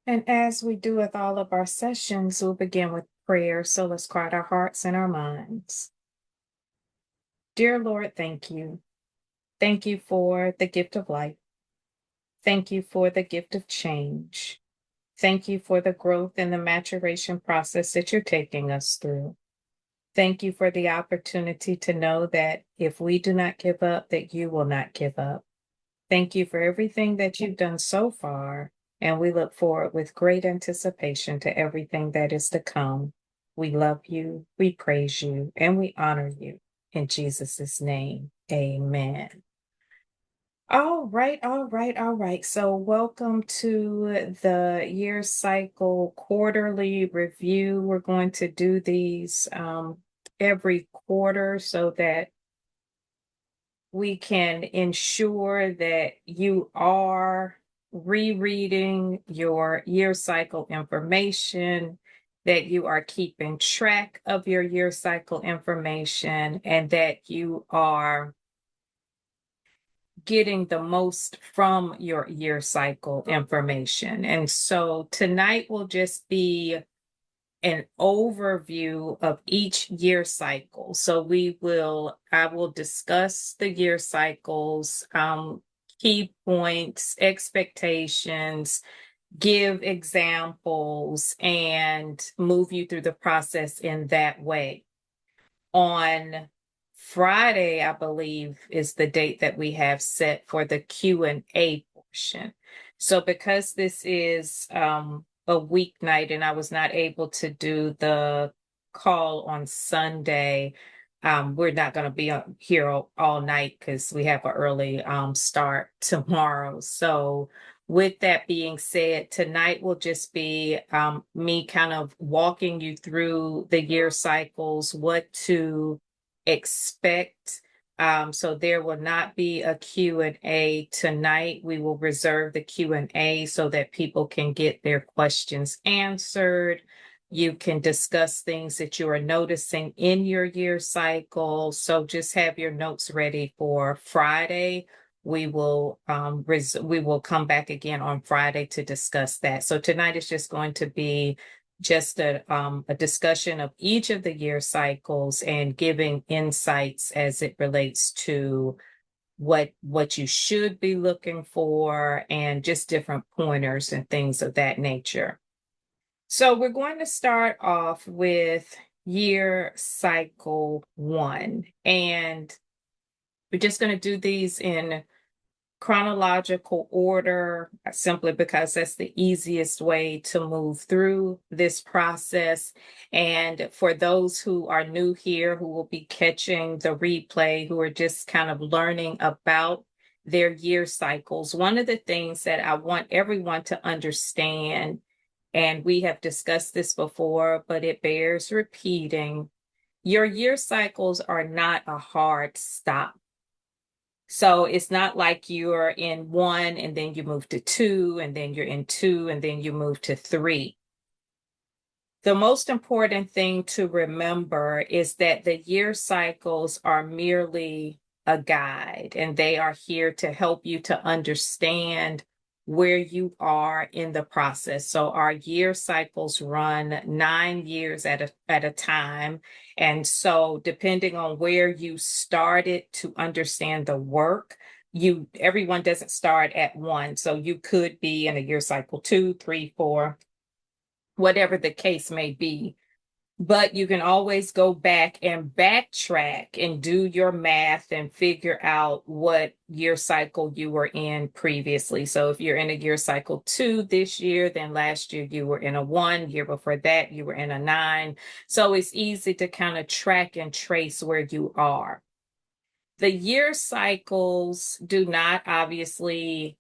And as we do with all of our sessions, we'll begin with prayer. So let's quiet our hearts and our minds. Dear Lord, thank you. Thank you for the gift of life. Thank you for the gift of change. Thank you for the growth and the maturation process that you're taking us through. Thank you for the opportunity to know that if we do not give up, that you will not give up. Thank you for everything that you've done so far, and we look forward with great anticipation to everything that is to come. We love you, we praise you, and we honor you. In Jesus' name, amen. All right. So, welcome to the year cycle quarterly review. We're going to do these every quarter so that we can ensure that you are rereading your year cycle information, that you are keeping track of your year cycle information, and that you are getting the most from your year cycle information. And so tonight will just be an overview of each year cycle. So I will discuss the year cycles, key points, expectations, give examples, and move you through the process in that way. On Friday, I believe, is the date that we have set for the Q&A portion. So because this is a weeknight and I was not able to do the call on Sunday, we're not going to be here all night because we have an early start tomorrow. So with that being said, tonight will just be me kind of walking you through the year cycles, what to expect. So there will not be a Q&A tonight. We will reserve the Q&A so that people can get their questions answered. You can discuss things that you are noticing in your year cycle. So just have your notes ready for Friday. We will come back again on Friday to discuss that. So tonight is just going to be just a discussion of each of the year cycles and giving insights as it relates to what you should be looking for and just different pointers and things of that nature. So we're going to start off with year cycle 1, and we're just going to do these in chronological order simply because that's the easiest way to move through this process. And for those who are new here, who will be catching the replay, who are just kind of learning about their year cycles, one of the things that I want everyone to understand, and we have discussed this before, but it bears repeating, your year cycles are not a hard stop. So it's not like you're in 1 and then you move to 2 and then you're in 2 and then you move to 3. The most important thing to remember is that the year cycles are merely a guide, and they are here to help you to understand where you are in the process. So our year cycles run 9 years at a time. And so depending on where you started to understand the work, everyone doesn't start at 1. So you could be in a year cycle 2, 3, 4, whatever the case may be. But you can always go back and backtrack and do your math and figure out what year cycle you were in previously. So if you're in a year cycle 2 this year, then last year you were in a 1, year before that you were in a 9. So it's easy to kind of track and trace where you are. The year cycles do not obviously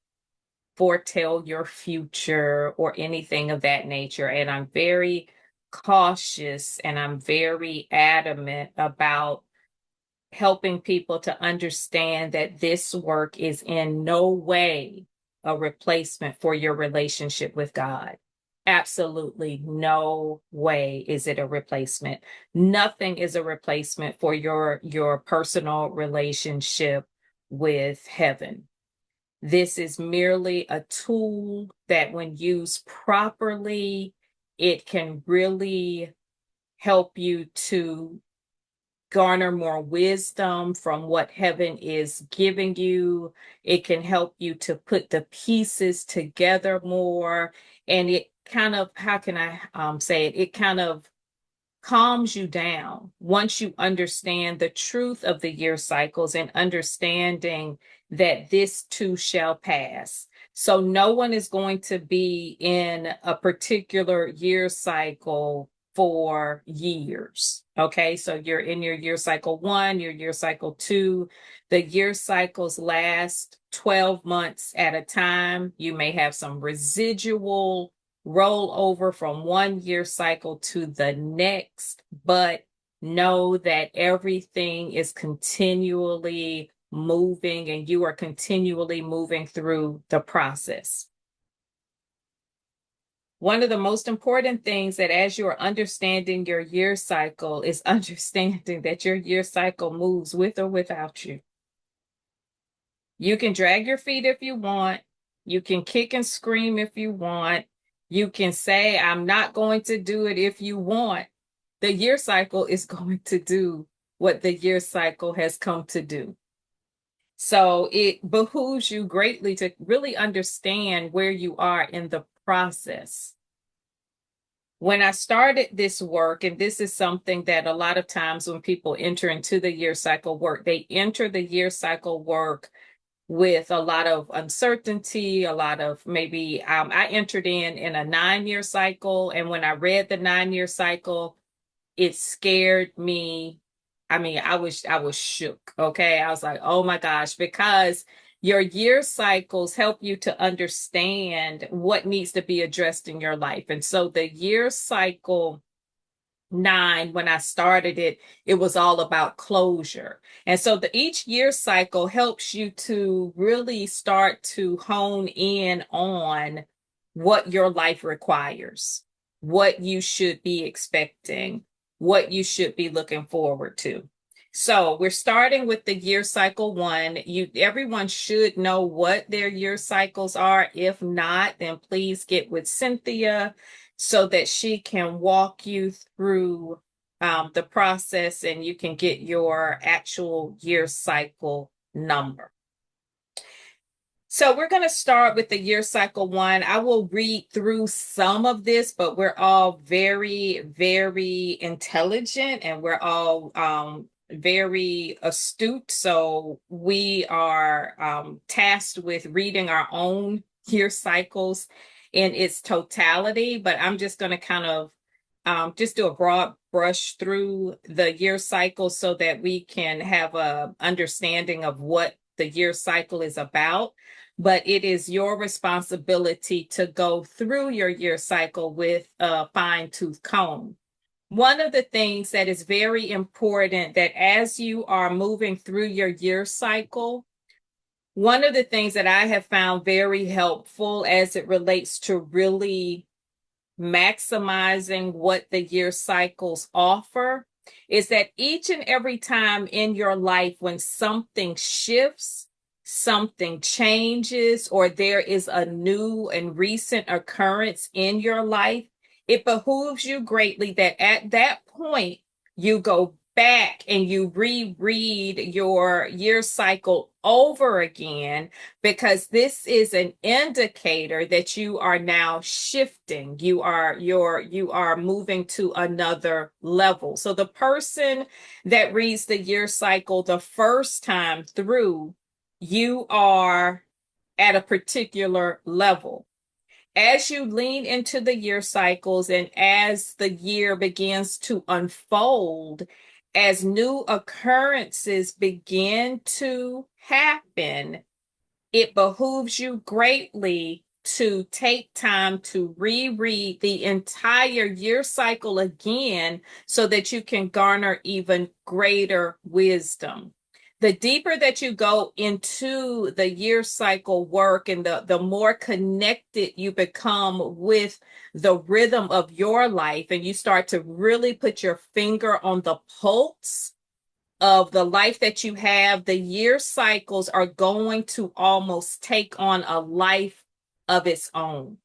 foretell your future or anything of that nature. And I'm very cautious and I'm very adamant about helping people to understand that this work is in no way a replacement for your relationship with God. Absolutely no way is it a replacement. Nothing is a replacement for your personal relationship with heaven. This is merely a tool that, when used properly, it can really help you to garner more wisdom from what heaven is giving you. It can help you to put the pieces together more. And it kind of, how can I say it? It kind of calms you down once you understand the truth of the year cycles and understanding that this too shall pass. So no one is going to be in a particular year cycle for years. Okay, so you're in your year cycle one, your year cycle two. The year cycles last 12 months at a time. You may have some residual roll over from one year cycle to the next, but know that everything is continually moving and you are continually moving through the process. One of the most important things that, as you're understanding your year cycle, is understanding that your year cycle moves with or without you. You can drag your feet if you want. You can kick and scream if you want. You can say, I'm not going to do it if you want. The year cycle is going to do what the year cycle has come to do. So it behooves you greatly to really understand where you are in the process. When I started this work, and this is something that a lot of times when people enter into the year cycle work, they enter the year cycle work with a lot of uncertainty, a lot of maybe I entered in a 9-year cycle. And when I read the 9-year cycle, it scared me. I mean, I was shook. Okay. I was like, oh my gosh, because your year cycles help you to understand what needs to be addressed in your life. And so the year cycle 9, when I started it, it was all about closure. And so each year cycle helps you to really start to hone in on what your life requires, what you should be expecting, what you should be looking forward to. So we're starting with the year cycle 1. Everyone should know what their year cycles are. If not, then please get with Cynthia so that she can walk you through the process and you can get your actual year cycle number. So we're going to start with the year cycle 1. I will read through some of this, but we're all very, very intelligent and we're all very astute. So we are tasked with reading our own year cycles in its totality, but I'm just going to kind of just do a broad brush through the year cycle so that we can have a understanding of what the year cycle is about. But it is your responsibility to go through your year cycle with a fine-tooth comb. One of the things that is very important, that as you are moving through your year cycle, one of the things that I have found very helpful as it relates to really maximizing what the year cycles offer is that each and every time in your life when something shifts, something changes, or there is a new and recent occurrence in your life, it behooves you greatly that at that point you go back and you reread your year cycle over again, because this is an indicator that you are now shifting. You are moving to another level. So the person that reads the year cycle the first time through, you are at a particular level. As you lean into the year cycles and as the year begins to unfold, as new occurrences begin to happen, it behooves you greatly to take time to reread the entire year cycle again so that you can garner even greater wisdom. The deeper that you go into the year cycle work and the more connected you become with the rhythm of your life, and you start to really put your finger on the pulse of the life that you have, the year cycles are going to almost take on a life of its own.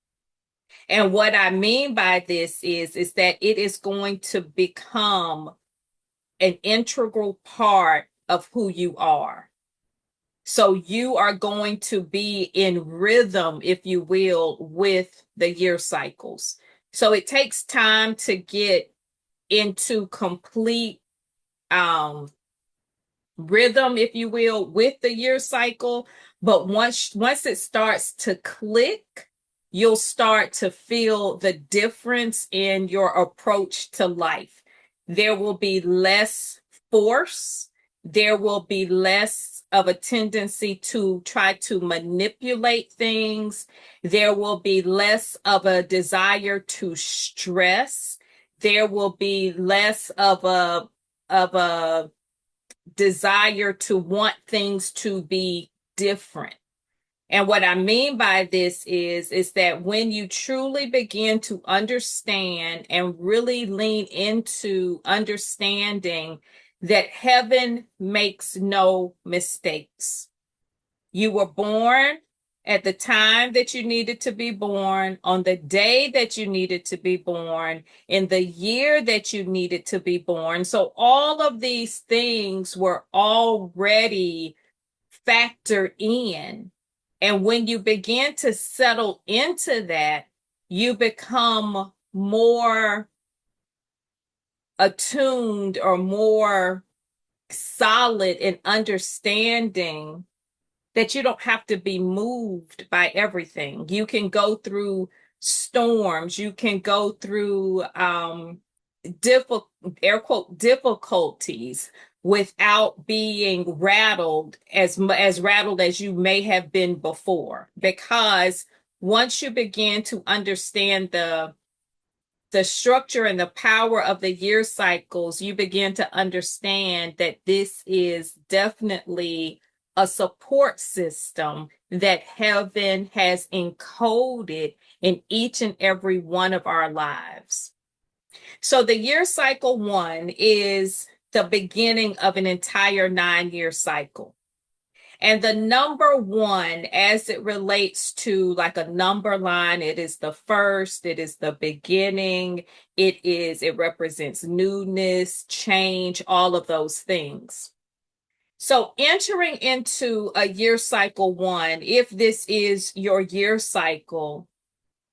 And what I mean by this is that it is going to become an integral part of who you are. So you are going to be in rhythm, if you will, with the year cycles. So it takes time to get into complete rhythm, if you will, with the year cycle. But once it starts to click, you'll start to feel the difference in your approach to life. There will be less force. There will be less of a tendency to try to manipulate things. There will be less of a desire to stress. There will be less of a desire to want things to be different. And what I mean by this is that when you truly begin to understand and really lean into understanding that heaven makes no mistakes. You were born at the time that you needed to be born, on the day that you needed to be born, in the year that you needed to be born. So all of these things were already factored in. And when you begin to settle into that, you become more attuned or more solid in understanding that you don't have to be moved by everything. You can go through storms, you can go through difficult, air quote, difficulties without being rattled as rattled as you may have been before. Because once you begin to understand the structure and the power of the year cycles, you begin to understand that this is definitely a support system that heaven has encoded in each and every one of our lives. So the year cycle one is the beginning of an entire 9-year cycle. And the number one, as it relates to like a number line, it is the first, it is the beginning, it represents newness, change, all of those things. So entering into a year cycle one, if this is your year cycle,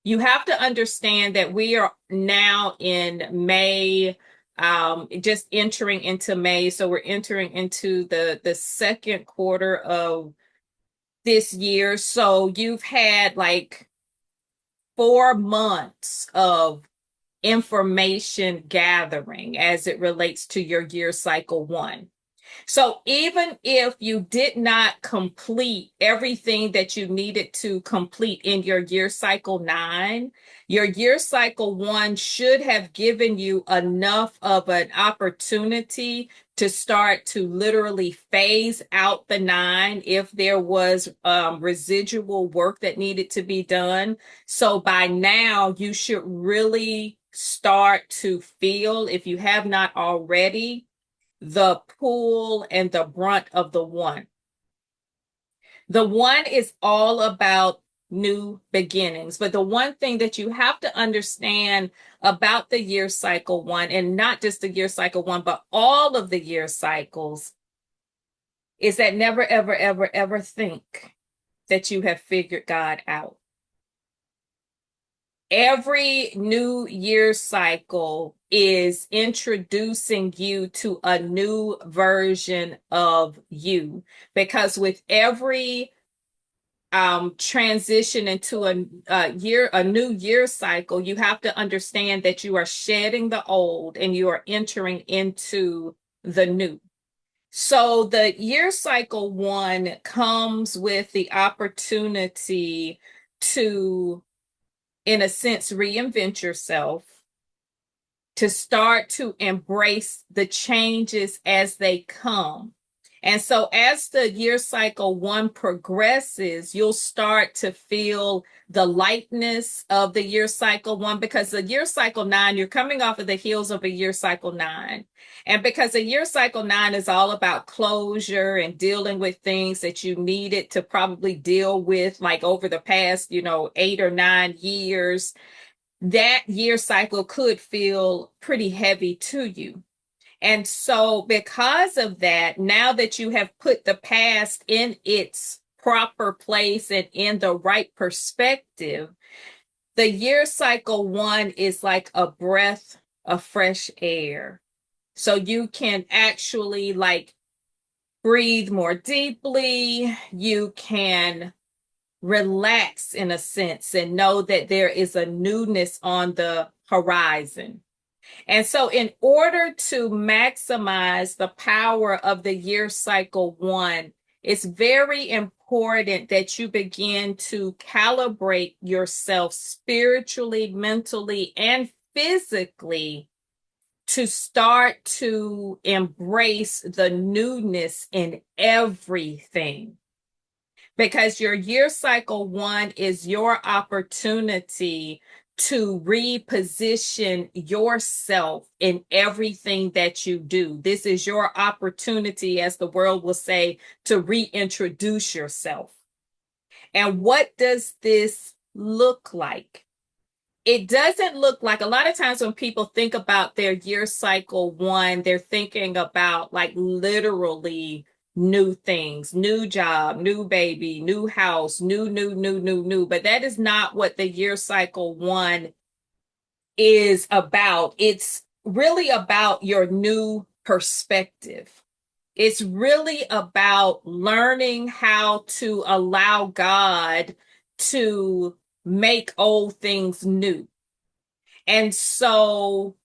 you have to understand that we are now in May, just entering into May. So we're entering into the second quarter of this year. So you've had like 4 months of information gathering as it relates to your year cycle one. So even if you did not complete everything that you needed to complete in your year cycle 9, your year cycle 1 should have given you enough of an opportunity to start to literally phase out the 9 if there was residual work that needed to be done. So by now, you should really start to feel, if you have not already, the pull and the brunt of the one. The one is all about new beginnings. But the one thing that you have to understand about the year cycle one, and not just the year cycle one, but all of the year cycles, is that never, ever, ever, ever think that you have figured God out. Every new year cycle is introducing you to a new version of you, because with every transition into a new year cycle, you have to understand that you are shedding the old and you are entering into the new. So the year cycle one comes with the opportunity to, in a sense, reinvent yourself, to start to embrace the changes as they come. And so as the year cycle one progresses, you'll start to feel the lightness of the year cycle one, because the year cycle nine, you're coming off of the heels of a year cycle nine. And because the year cycle nine is all about closure and dealing with things that you needed to probably deal with, like over the past, 8 or 9 years, that year cycle could feel pretty heavy to you. And so, because of that, now that you have put the past in its proper place and in the right perspective, the year cycle one is like a breath of fresh air. So you can actually like breathe more deeply. You can relax in a sense and know that there is a newness on the horizon. And so, in order to maximize the power of the year cycle one, it's very important that you begin to calibrate yourself spiritually, mentally, and physically to start to embrace the newness in everything. Because your year cycle one is your opportunity to reposition yourself in everything that you do. This is your opportunity, as the world will say, to reintroduce yourself. And what does this look like? It doesn't look like, a lot of times when people think about their year cycle one, they're thinking about like literally new things, new job, new baby, new house, new. But that is not what the year cycle one is about. It's really about your new perspective. It's really about learning how to allow God to make old things new. And so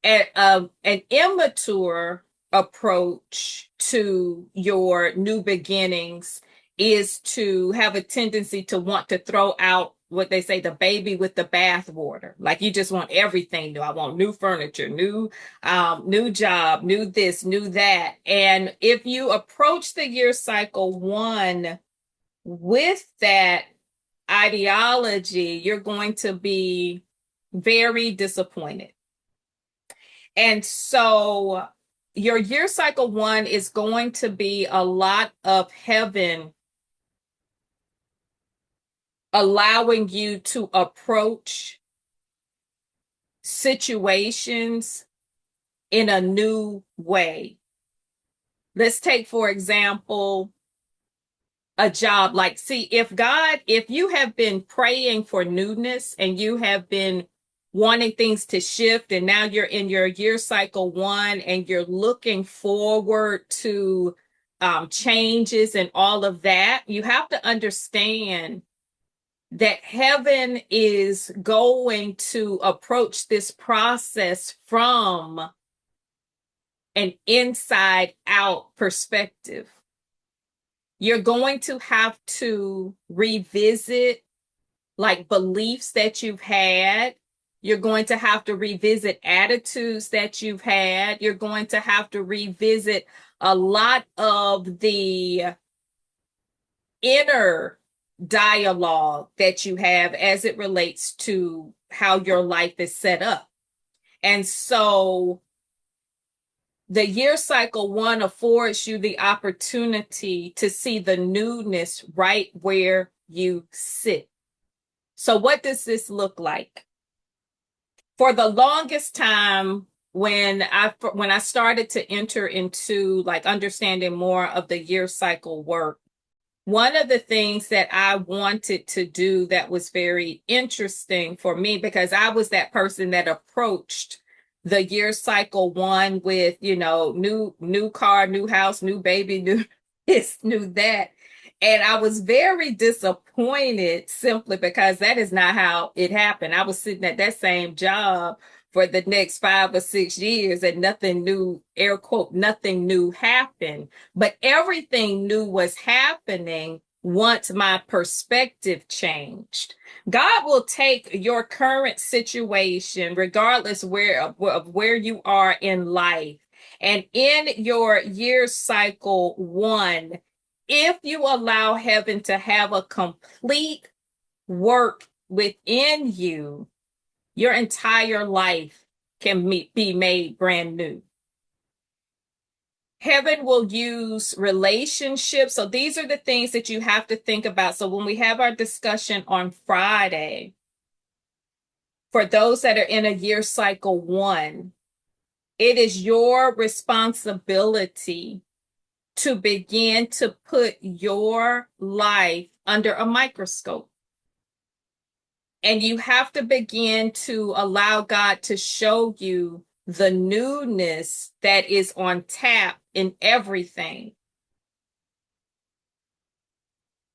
an immature approach to your new beginnings is to have a tendency to want to throw out what they say, the baby with the bathwater. Like you just want everything new. I want new furniture, new job, new this, new that. And if you approach the year cycle one with that ideology, you're going to be very disappointed. And so your year cycle one is going to be a lot of heaven allowing you to approach situations in a new way. Let's take, for example, a job. Like, see, if you have been praying for newness and you have been wanting things to shift, and now you're in your year cycle one and you're looking forward to changes and all of that, you have to understand that heaven is going to approach this process from an inside out perspective. You're going to have to revisit like beliefs that you've had. You're going to have to revisit attitudes that you've had. You're going to have to revisit a lot of the inner dialogue that you have as it relates to how your life is set up. And so the year cycle one affords you the opportunity to see the newness right where you sit. So what does this look like? For the longest time, when I started to enter into like understanding more of the year cycle work, one of the things that I wanted to do that was very interesting for me, because I was that person that approached the year cycle one with, new car, new house, new baby, new this, new that. And I was very disappointed simply because that is not how it happened. I was sitting at that same job for the next 5 or 6 years and nothing new, air quote, nothing new happened. But everything new was happening once my perspective changed. God will take your current situation, regardless of where you are in life, And in your year cycle 1, if you allow heaven to have a complete work within you, your entire life can be made brand new. Heaven will use relationships. So these are the things that you have to think about. So when we have our discussion on Friday, for those that are in a year cycle 1, it is your responsibility to begin to put your life under a microscope. And you have to begin to allow God to show you the newness that is on tap in everything.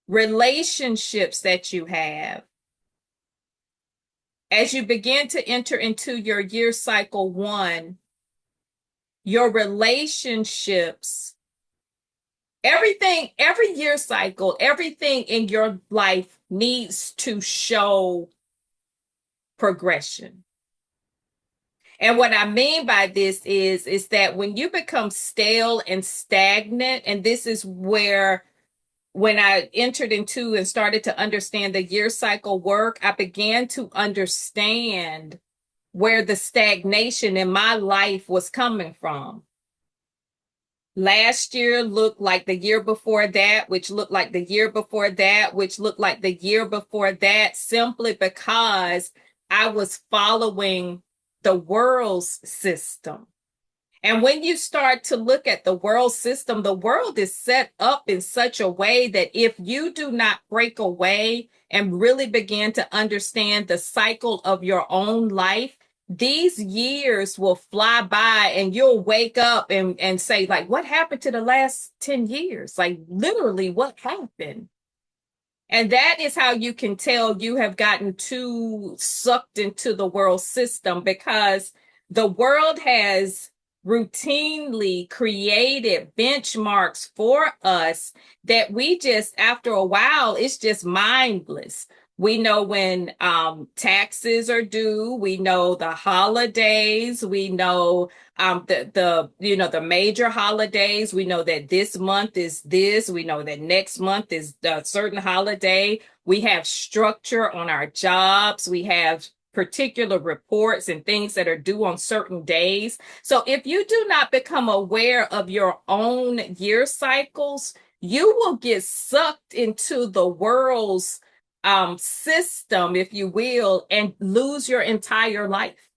Relationships that you have. As you begin to enter into your year cycle 1, your relationships, everything, every year cycle, everything in your life needs to show progression. And what I mean by this is that when you become stale and stagnant, and this is where when I entered into and started to understand the year cycle work, I began to understand where the stagnation in my life was coming from. Last year looked like the year before that, which looked like the year before that, which looked like the year before that, simply because I was following the world's system. And when you start to look at the world system, the world is set up in such a way that if you do not break away and really begin to understand the cycle of your own life, these years will fly by and you'll wake up and say, like, what happened to the last 10 years? Like, literally, what happened? And that is how you can tell you have gotten too sucked into the world system, because the world has routinely created benchmarks for us that we just, after a while, it's just mindless. We know when taxes are due. We know the holidays. We know the major holidays. We know that this month is this. We know that next month is a certain holiday. We have structure on our jobs. We have particular reports and things that are due on certain days. So if you do not become aware of your own year cycles, you will get sucked into the world's system, if you will, and lose your entire life.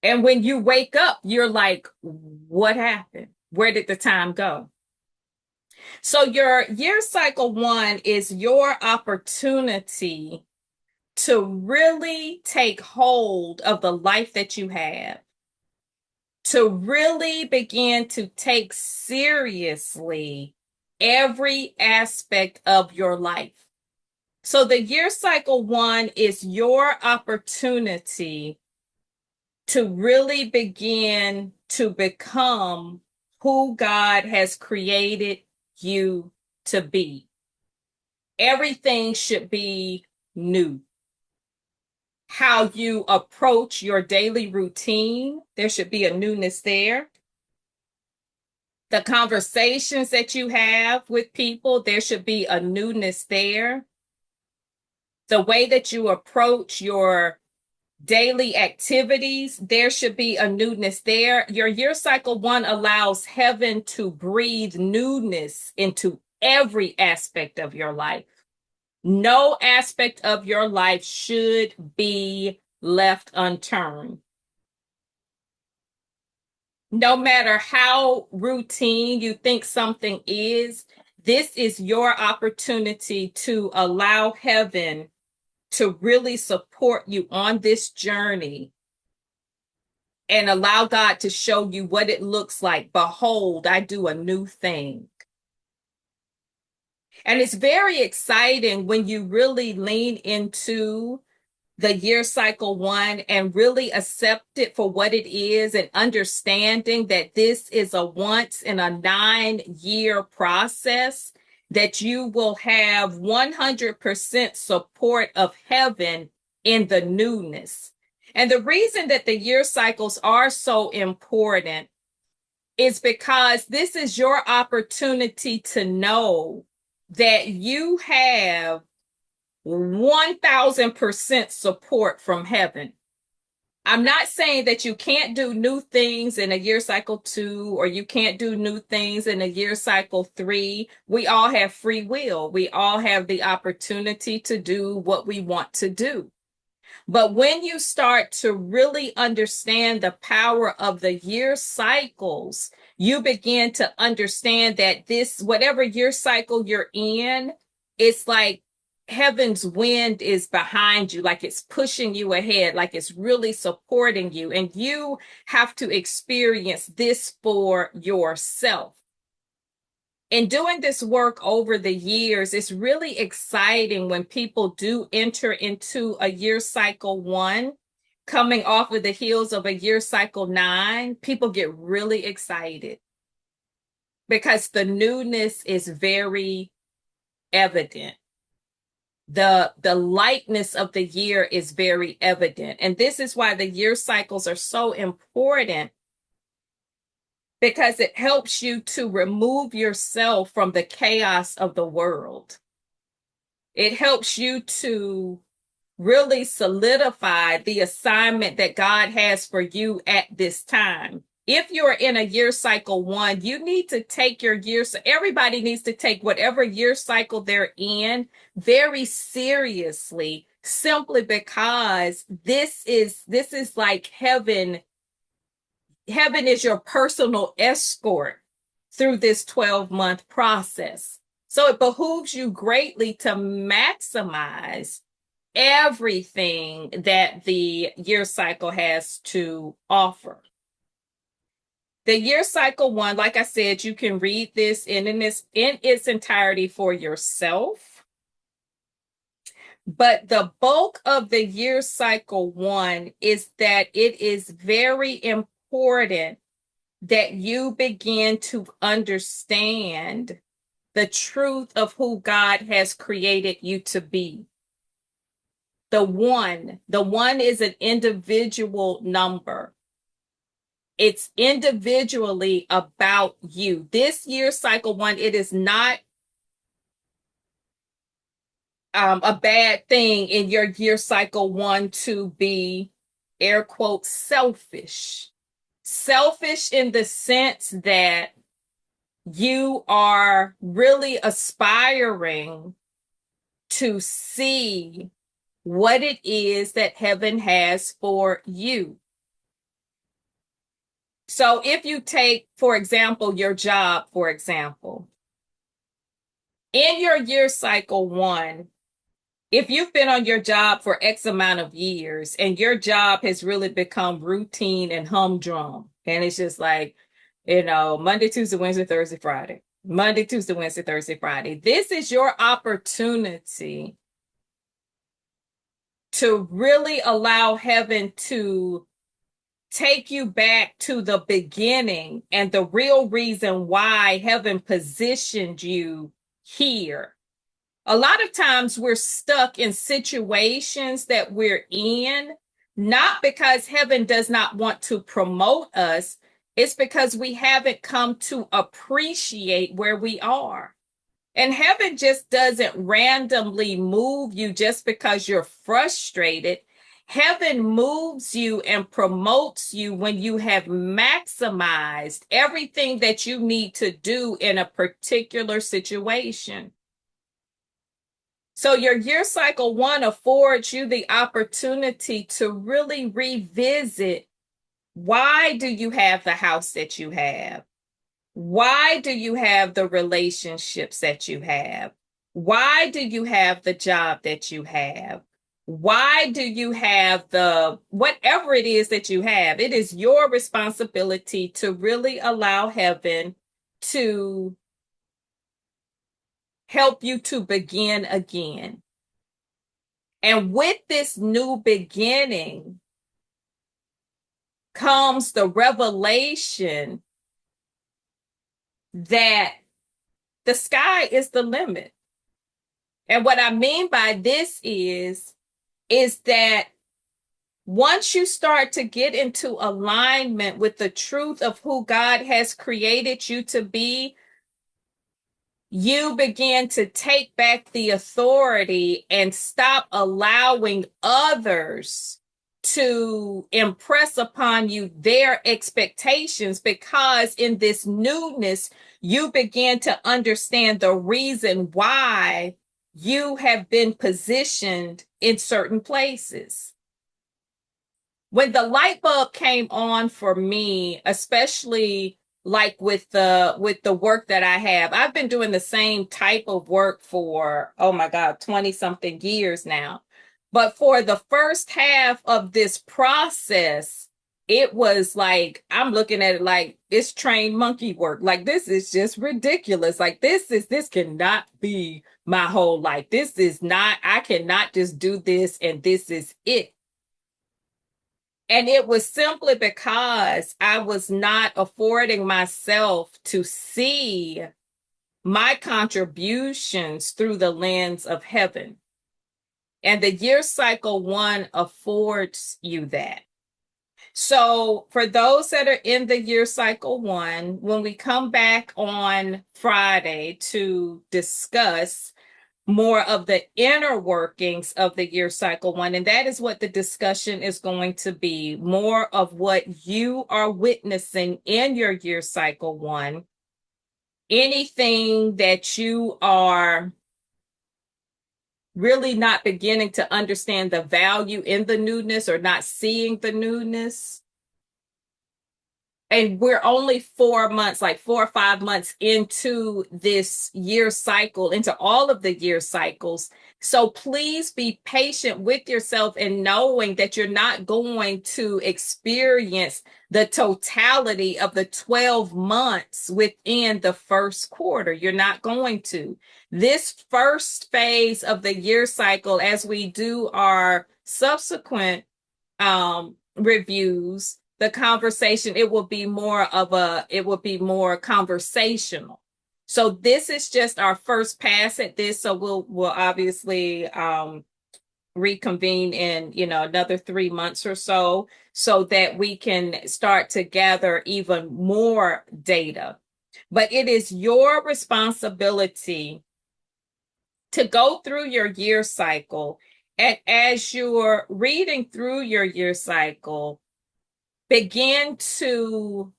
And when you wake up, you're like, what happened? Where did the time go? So your year cycle 1 is your opportunity to really take hold of the life that you have, to really begin to take seriously every aspect of your life. So the year cycle 1 is your opportunity to really begin to become who God has created you to be. Everything should be new. How you approach your daily routine, there should be a newness there. The conversations that you have with people, there should be a newness there. The way that you approach your daily activities, there should be a newness there. Your year cycle 1 allows heaven to breathe newness into every aspect of your life. No aspect of your life should be left unturned. No matter how routine you think something is, this is your opportunity to allow heaven to really support you on this journey and allow God to show you what it looks like. Behold, I do a new thing. And it's very exciting when you really lean into the year cycle 1 and really accept it for what it is, and understanding that this is a once in a 9-year process, that you will have 100% support of heaven in the newness. And the reason that the year cycles are so important is because this is your opportunity to know that you have 1000% support from heaven. I'm not saying that you can't do new things in a year cycle 2 or you can't do new things in a year cycle 3. We all have free will. We all have the opportunity to do what we want to do. But when you start to really understand the power of the year cycles, you begin to understand that this, whatever year cycle you're in, it's like heaven's wind is behind you, like it's pushing you ahead, like it's really supporting you. And you have to experience this for yourself. In doing this work over the years, it's really exciting when people do enter into a year cycle 1, coming off of the heels of a year cycle 9. People get really excited because the newness is very evident. The lightness of the year is very evident. And this is why the year cycles are so important, because it helps you to remove yourself from the chaos of the world. It helps you to really solidify the assignment that God has for you at this time. If you're in a year cycle 1, you need to take your year. So everybody needs to take whatever year cycle they're in very seriously, simply because this is like heaven. Heaven is your personal escort through this 12-month process. So it behooves you greatly to maximize everything that the year cycle has to offer. The year cycle 1, like I said, you can read this in its entirety for yourself. But the bulk of the year cycle 1 is that it is very important that you begin to understand the truth of who God has created you to be. The one is an individual number. It's individually about you. This year cycle 1, it is not a bad thing in your year cycle 1 to be, air quotes, selfish. Selfish in the sense that you are really aspiring to see what it is that heaven has for you. So if you take, for example, your job, for example, in your year cycle 1, if you've been on your job for X amount of years and your job has really become routine and humdrum, and it's just like, Monday, Tuesday, Wednesday, Thursday, Friday, Monday, Tuesday, Wednesday, Thursday, Friday, this is your opportunity to really allow heaven to take you back to the beginning and the real reason why heaven positioned you here. A lot of times we're stuck in situations that we're in, not because heaven does not want to promote us. It's because we haven't come to appreciate where we are. And heaven just doesn't randomly move you just because you're frustrated. Heaven moves you and promotes you when you have maximized everything that you need to do in a particular situation. So your year cycle 1 affords you the opportunity to really revisit, why do you have the house that you have? Why do you have the relationships that you have? Why do you have the job that you have? Why do you have the whatever it is that you have? It is your responsibility to really allow heaven to help you to begin again. And with this new beginning comes the revelation that the sky is the limit. And what I mean by this is that Once you start to get into alignment with the truth of who God has created you to be, you begin to take back the authority and stop allowing others to impress upon you their expectations, because in this newness, you begin to understand the reason why you have been positioned in certain places. When the light bulb came on for me, especially like with the work that I have, I've been doing the same type of work for, oh my God, 20 something years now. But for the first half of this process, it was like, I'm looking at it like it's trained monkey work. Like, this is just ridiculous. Like, this cannot be my whole life. This is not, I cannot just do this and this is it. And it was simply because I was not affording myself to see my contributions through the lens of heaven. And the year cycle one affords you that. So, for those that are in the year cycle one, when we come back on Friday to discuss more of the inner workings of the year cycle one. And that is what the discussion is going to be, more of what you are witnessing in your year cycle one. Anything that you are really not beginning to understand the value in the newness or not seeing the newness. And we're only 4 months, like 4 or 5 months into this year cycle, into all of the year cycles. So please be patient with yourself and knowing that you're not going to experience the totality of the 12 months within the first quarter. You're not going to. This first phase of the year cycle, as we do our subsequent reviews, the conversation, it will be more conversational. So this is just our first pass at this. So we'll obviously reconvene in, another 3 months or so that we can start to gather even more data. But it is your responsibility to go through your year cycle. And as you're reading through your year cycle, begin to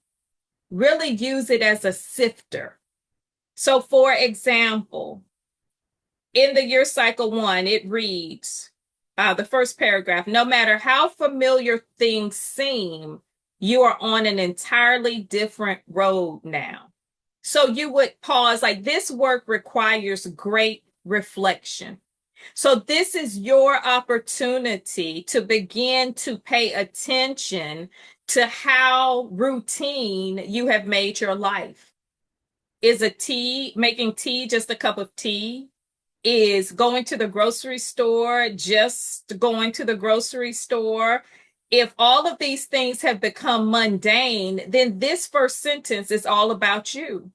really use it as a sifter. So, for example, in the year cycle one, it reads, the first paragraph, no matter how familiar things seem, you are on an entirely different road now. So you would pause, like, this work requires great reflection. So this is your opportunity to begin to pay attention to how routine you have made your life. Is making tea just a cup of tea? Is going to the grocery store just going to the grocery store? If all of these things have become mundane, then this first sentence is all about you.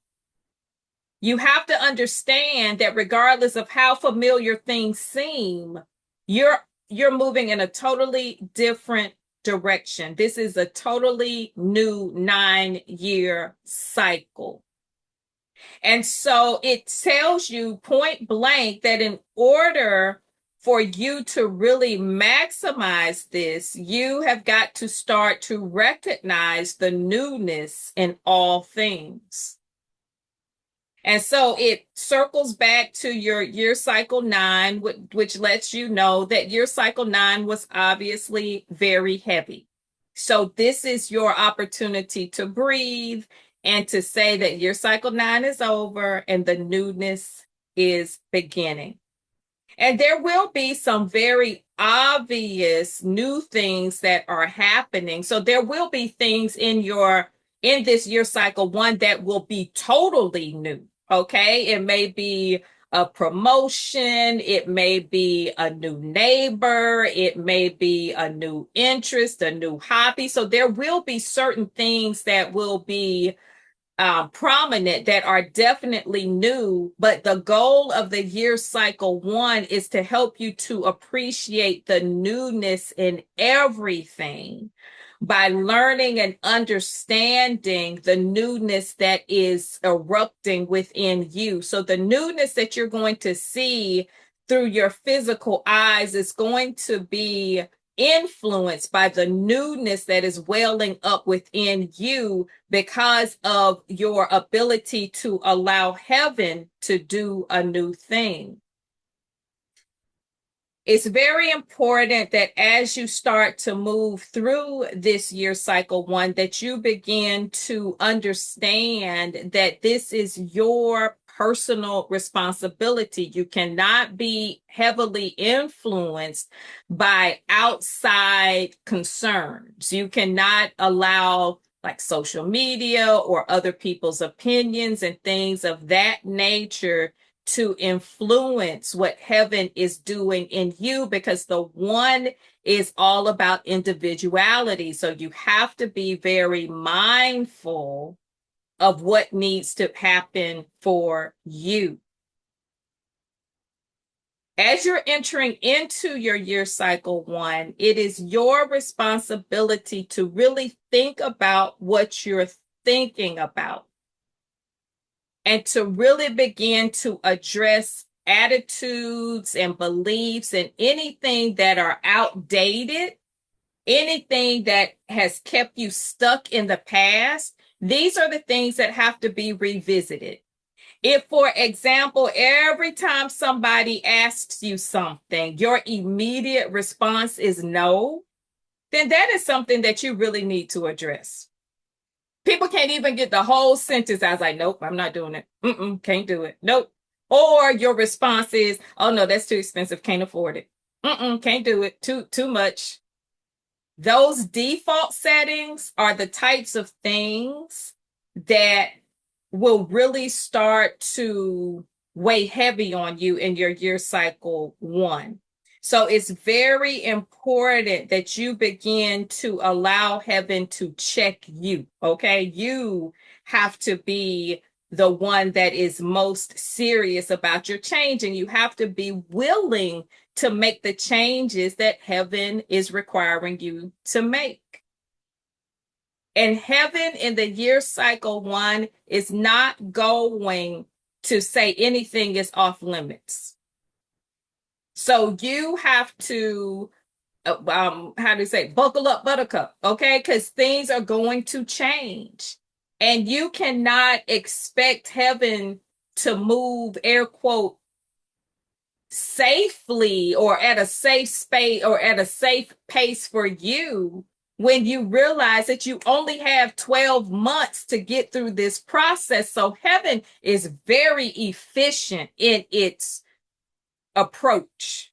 You have to understand that regardless of how familiar things seem, you're moving in a totally different direction. This is a totally new 9-year cycle. And so it tells you point blank that in order for you to really maximize this, you have got to start to recognize the newness in all things. And so it circles back to your year cycle 9, which lets you know that year cycle 9 was obviously very heavy. So this is your opportunity to breathe and to say that year cycle 9 is over and the newness is beginning. And there will be some very obvious new things that are happening. So there will be things in this year cycle 1 that will be totally new. Okay, it may be a promotion, it may be a new neighbor, it may be a new interest, a new hobby. So there will be certain things that will be prominent that are definitely new, but the goal of the year cycle one is to help you to appreciate the newness in everything by learning and understanding the newness that is erupting within you. So the newness that you're going to see through your physical eyes is going to be influenced by the newness that is welling up within you because of your ability to allow heaven to do a new thing. It's very important that as you start to move through this year cycle one, that you begin to understand that this is your personal responsibility. You cannot be heavily influenced by outside concerns. You cannot allow like social media or other people's opinions and things of that nature to influence what heaven is doing in you, because the one is all about individuality. So you have to be very mindful of what needs to happen for you. As you're entering into your year cycle one, it is your responsibility to really think about what you're thinking about and to really begin to address attitudes and beliefs and anything that are outdated, anything that has kept you stuck in the past. These are the things that have to be revisited. If, for example, every time somebody asks you something, your immediate response is no, then that is something that you really need to address. People can't even get the whole sentence. I was like, nope, I'm not doing it. Can't do it. Nope. Or your response is, oh no, that's too expensive. Can't afford it. Can't do it. Too much. Those default settings are the types of things that will really start to weigh heavy on you in your year cycle one. So it's very important that you begin to allow heaven to check you. Okay. You have to be the one that is most serious about your change, and you have to be willing to make the changes that heaven is requiring you to make. And heaven in the year cycle one is not going to say anything is off limits. So you have to, how do you say, buckle up, buttercup, okay? Because things are going to change. And you cannot expect heaven to move, air quote, safely or at a safe space or at a safe pace for you when you realize that you only have 12 months to get through this process. So heaven is very efficient in its approach,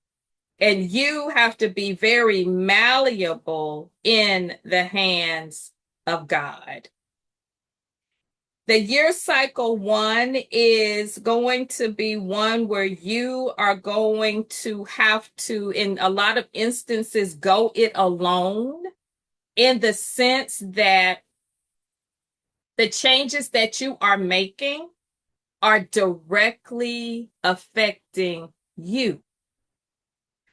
and you have to be very malleable in the hands of God. The year cycle one is going to be one where you are going to have to, in a lot of instances, go it alone, in the sense that the changes that you are making are directly affecting you.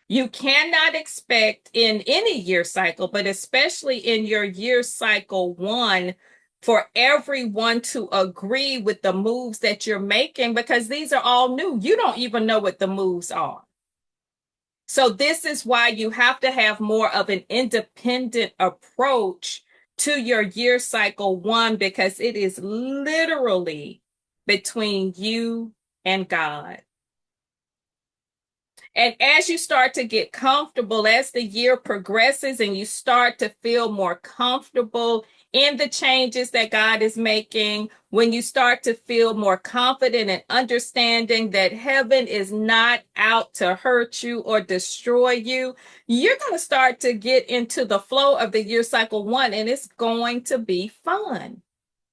You cannot expect in any year cycle, but especially in your year cycle one, for everyone to agree with the moves that you're making, because these are all new. You don't even know what the moves are. So this is why you have to have more of an independent approach to your year cycle one, because it is literally between you and God. And as you start to get comfortable, as the year progresses and you start to feel more comfortable in the changes that God is making, when you start to feel more confident and understanding that heaven is not out to hurt you or destroy you, you're going to start to get into the flow of the year cycle one, and it's going to be fun.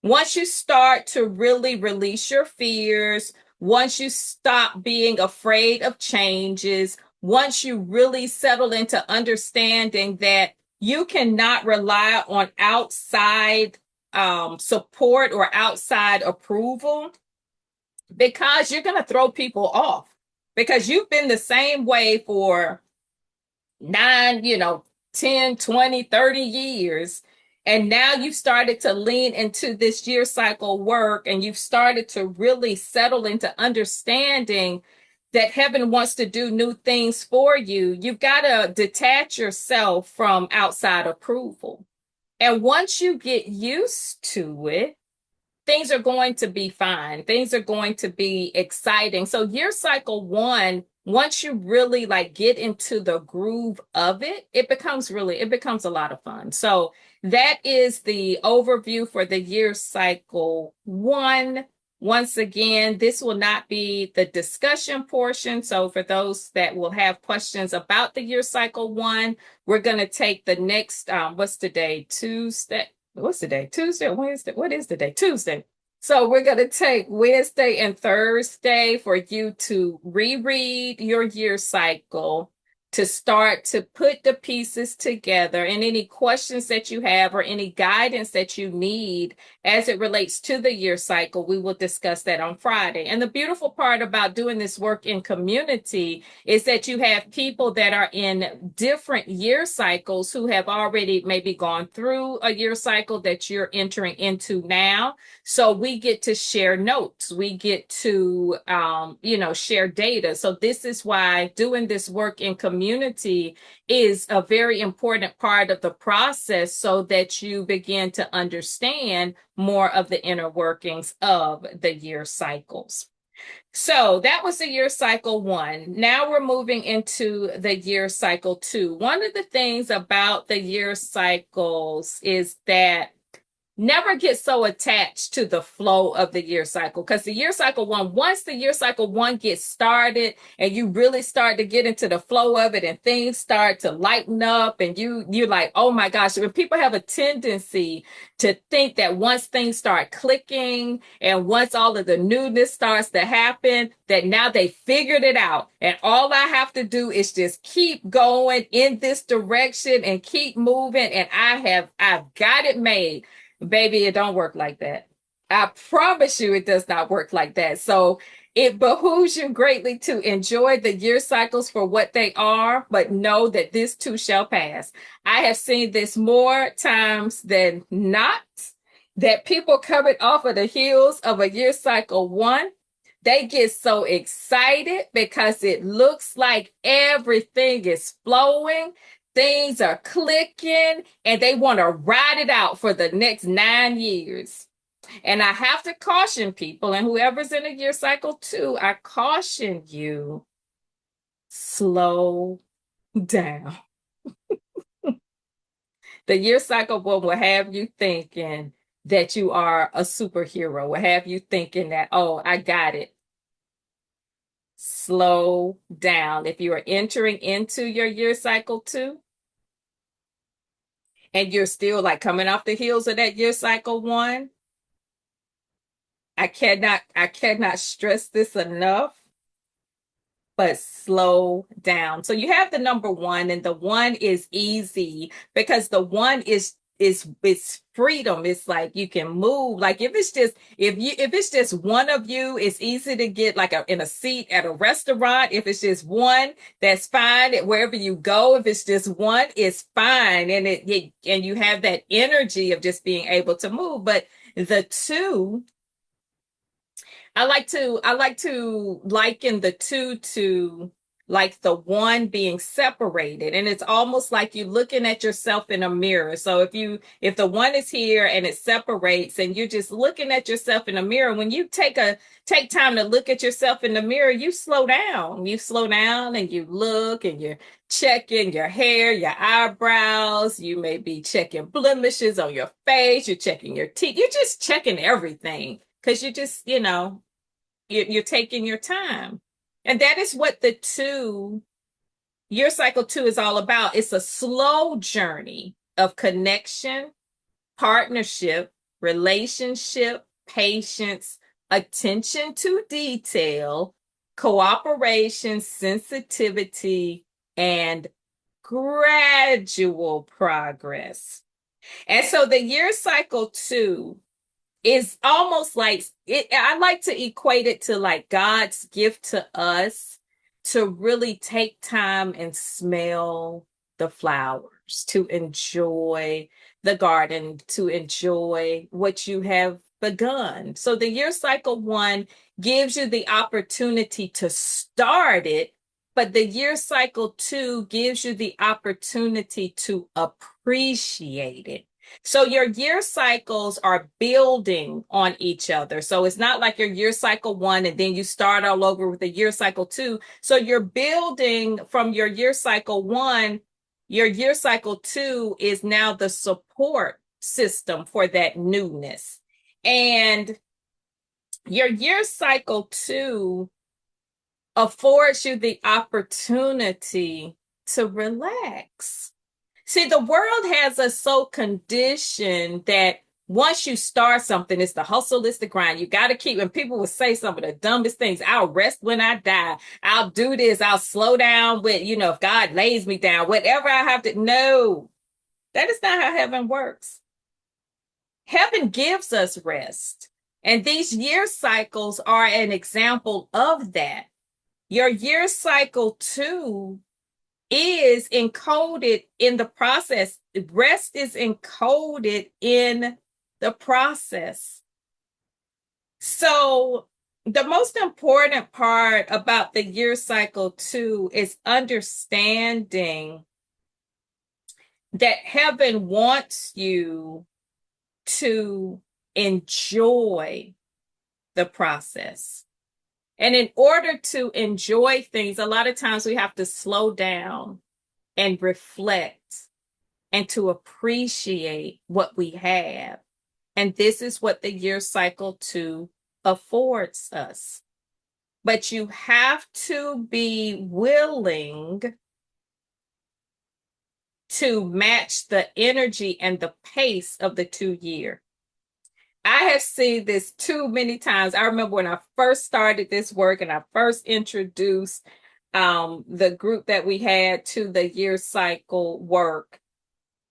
Once you start to really release your fears, once you stop being afraid of changes, once you really settle into understanding that you cannot rely on outside support or outside approval, because you're going to throw people off because you've been the same way for 10, 20, 30 years. And now you've started to lean into this year cycle work, and you've started to really settle into understanding that heaven wants to do new things for you. You've got to detach yourself from outside approval. And once you get used to it, things are going to be fine. Things are going to be exciting. So year cycle one, once you really like get into the groove of it, it becomes a lot of fun. So that is the overview for the year cycle one. Once again, this will not be the discussion portion. So for those that will have questions about the year cycle one, we're going to take the next, what's today? Tuesday. What's the day? Tuesday, Wednesday? What is the day? Tuesday. So we're going to take Wednesday and Thursday for you to reread your year cycle, to start to put the pieces together, and any questions that you have or any guidance that you need as it relates to the year cycle, we will discuss that on Friday. And the beautiful part about doing this work in community is that you have people that are in different year cycles who have already maybe gone through a year cycle that you're entering into now. So we get to share notes. We get to, share data. So this is why doing this work in community is a very important part of the process, so that you begin to understand more of the inner workings of the year cycles. So that was the year cycle one. Now we're moving into the year cycle two. One of the things about the year cycles is that never get so attached to the flow of the year cycle, because the year cycle one, once the year cycle one gets started and you really start to get into the flow of it and things start to lighten up, and you're like, oh my gosh. When people have a tendency to think that once things start clicking and once all of the newness starts to happen, that now they figured it out and all I have to do is just keep going in this direction and keep moving, and I've got it made. Baby, it don't work like that. I promise you it does not work like that. So it behooves you greatly to enjoy the year cycles for what they are, but know that this too shall pass. I have seen this more times than not, that people coming off of the heels of a year cycle one, they get so excited because it looks like everything is flowing. Things are clicking, and they want to ride it out for the next 9 years. And I have to caution people, and whoever's in a year cycle too, I caution you, slow down. The year cycle one will have you thinking that you are a superhero, will have you thinking that, oh, I got it. Slow down. If you are entering into your year cycle two, and you're still like coming off the heels of that year cycle one, I cannot stress this enough, but slow down. So you have the number one, and the one is easy because the one is freedom. It's like you can move. Like if it's just one of you, it's easy to get like in a seat at a restaurant. If it's just one, that's fine. Wherever you go, if it's just one, it's fine. And and you have that energy of just being able to move. But the two, I like to liken the two to like the one being separated, and it's almost like you looking at yourself in a mirror. So if the one is here and it separates and you're just looking at yourself in a mirror, when you take time to look at yourself in the mirror, you slow down. You slow down and you look, and you're checking your hair, your eyebrows, you may be checking blemishes on your face, you're checking your teeth, you're just checking everything because you just, you're taking your time. And that is what year cycle two is all about. It's a slow journey of connection, partnership, relationship, patience, attention to detail, cooperation, sensitivity, and gradual progress. And so the year cycle two is almost like it, I like to equate it to like God's gift to us to really take time and smell the flowers, to enjoy the garden, to enjoy what you have begun. So the year cycle one gives you the opportunity to start it, but the year cycle two gives you the opportunity to appreciate it. So your year cycles are building on each other. So it's not like your year cycle one and then you start all over with the year cycle two. So you're building from your year cycle one. Your year cycle two is now the support system for that newness. And your year cycle two affords you the opportunity to relax. See, the world has us so conditioned that once you start something, it's the hustle, it's the grind. You got to keep, and people will say some of the dumbest things. I'll rest when I die. I'll do this. I'll slow down with, if God lays me down, whatever I have to. No, that is not how heaven works. Heaven gives us rest. And these year cycles are an example of that. Your year cycle two is encoded in the process. Rest is encoded in the process. So the most important part about the year cycle two is understanding that heaven wants you to enjoy the process. And in order to enjoy things, a lot of times we have to slow down and reflect and to appreciate what we have. And this is what the year cycle two affords us. But you have to be willing to match the energy and the pace of the 2 year. I have seen this too many times. I remember when I first started this work and I first introduced the group that we had to the year cycle work.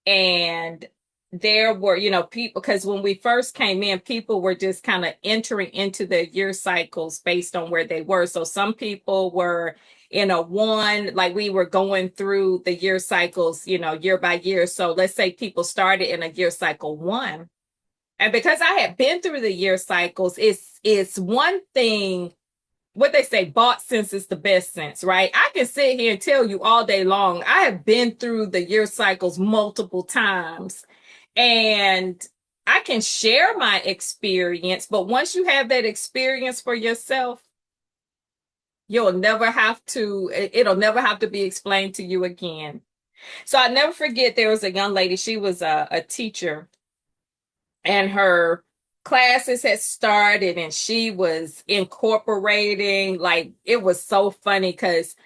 And there were, people, because when we first came in, people were just kind of entering into their year cycles based on where they were. So some people were in a one, like we were going through the year cycles, year by year. So let's say people started in a year cycle one. And because I had been through the year cycles, it's one thing, what they say, bought sense is the best sense, right? I can sit here and tell you all day long, I have been through the year cycles multiple times and I can share my experience, but once you have that experience for yourself, it'll never have to be explained to you again. So I never forget, there was a young lady, she was a teacher and her classes had started and she was incorporating, like it was so funny because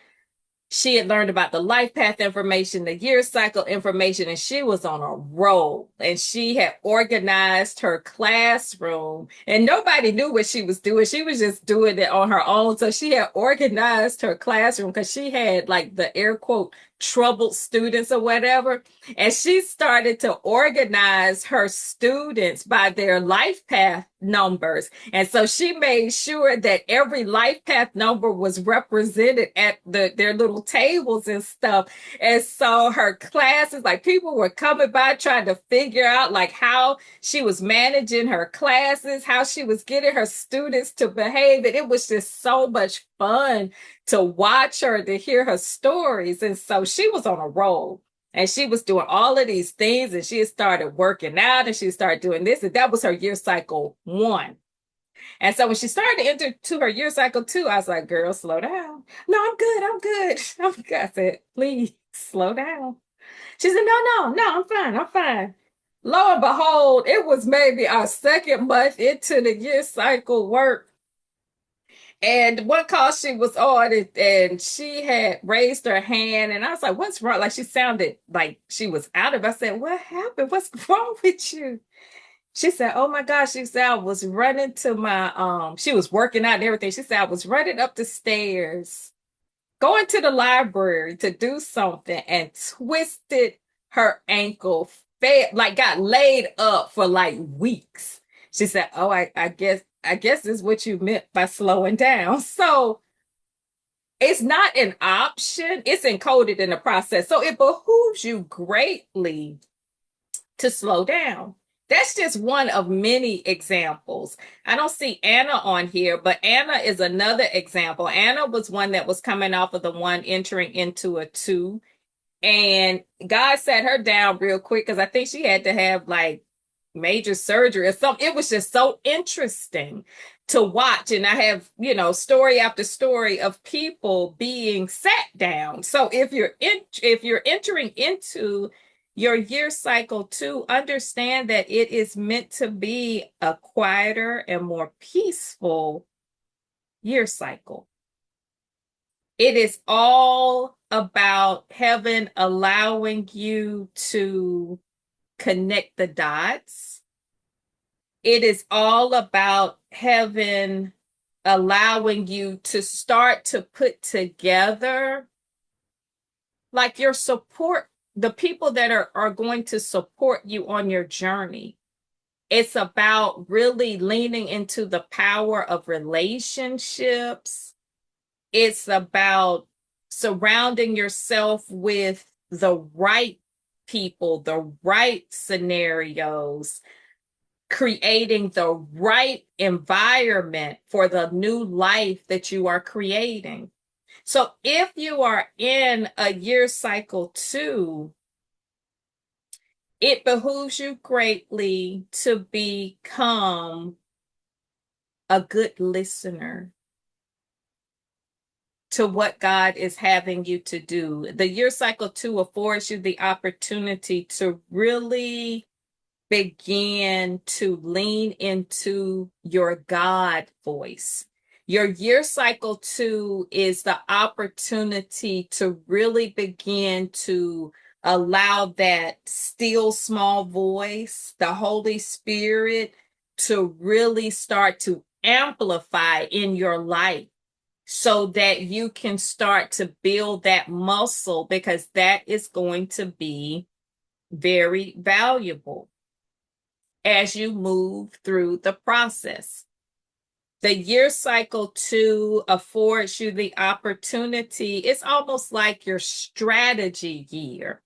she had learned about the life path information, the year cycle information, and she was on a roll. And she had organized her classroom, and nobody knew what she was doing. She was just doing it on her own. So she had organized her classroom because she had like the air quote troubled students or whatever. And she started to organize her students by their life path numbers. And so she made sure that every life path number was represented at their little tables and stuff. And so her classes, like people were coming by trying to figure out like how she was managing her classes, how she was getting her students to behave. And it was just so much fun to watch her, to hear her stories. And so she was on a roll. And she was doing all of these things and she had started working out and she started doing this. And that was her year cycle one. And so when she started to enter to her year cycle two, I was like, girl, slow down. No, I'm good. I'm good. I'm good. I said, please slow down. She said, no, I'm fine. I'm fine. Lo and behold, it was maybe our second month into the year cycle work. And one call she was on and she had raised her hand and I was like, what's wrong? Like she sounded like she was out of it. I said, what happened? What's wrong with you? She said, oh my gosh. She said, I was running to my, she was working out and everything. She said, I was running up the stairs, going to the library to do something and twisted her ankle like got laid up for like weeks. She said, "Oh, I guess this is what you meant by slowing down." So it's not an option, it's encoded in the process. So it behooves you greatly to slow down. That's just one of many examples. I don't see Anna on here, but Anna is another example. Anna was one that was coming off of the one entering into a two. And God sat her down real quick because I think she had to have like major surgery or something. It was just so interesting to watch. And I have, story after story of people being sat down. So if you're entering into your year cycle to understand that it is meant to be a quieter and more peaceful year cycle. It is all about heaven allowing you to connect the dots. It is all about heaven allowing you to start to put together like your support, the people that are going to support you on your journey. It's about really leaning into the power of relationships. It's about surrounding yourself with the right people, the right scenarios, creating the right environment for the new life that you are creating. So if you are in a year cycle two, it behooves you greatly to become a good listener to what God is having you to do. The year cycle two affords you the opportunity to really begin to lean into your God voice. Your year cycle two is the opportunity to really begin to allow that still small voice, the Holy Spirit, to really start to amplify in your life so that you can start to build that muscle because that is going to be very valuable as you move through the process. The year cycle two affords you the opportunity. It's almost like your strategy year.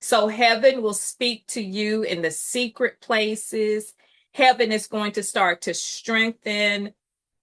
So heaven will speak to you in the secret places. Heaven is going to start to strengthen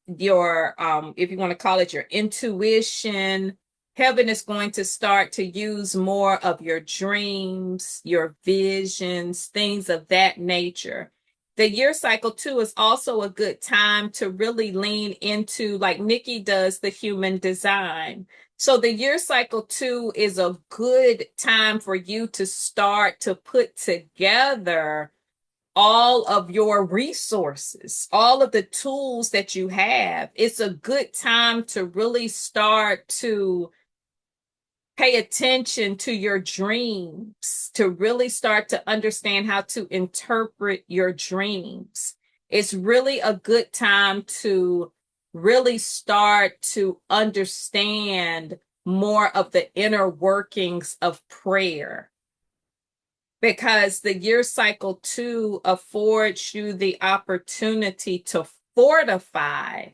your if you want to call it your intuition. Heaven is going to start to use more of your dreams, your visions, things of that nature. The year cycle two is also a good time to really lean into, like Nikki does, the human design. So the year cycle two is a good time for you to start to put together all of your resources, all of the tools that you have. It's a good time to really start to pay attention to your dreams, to really start to understand how to interpret your dreams. It's really a good time to really start to understand more of the inner workings of prayer, because the year cycle two affords you the opportunity to fortify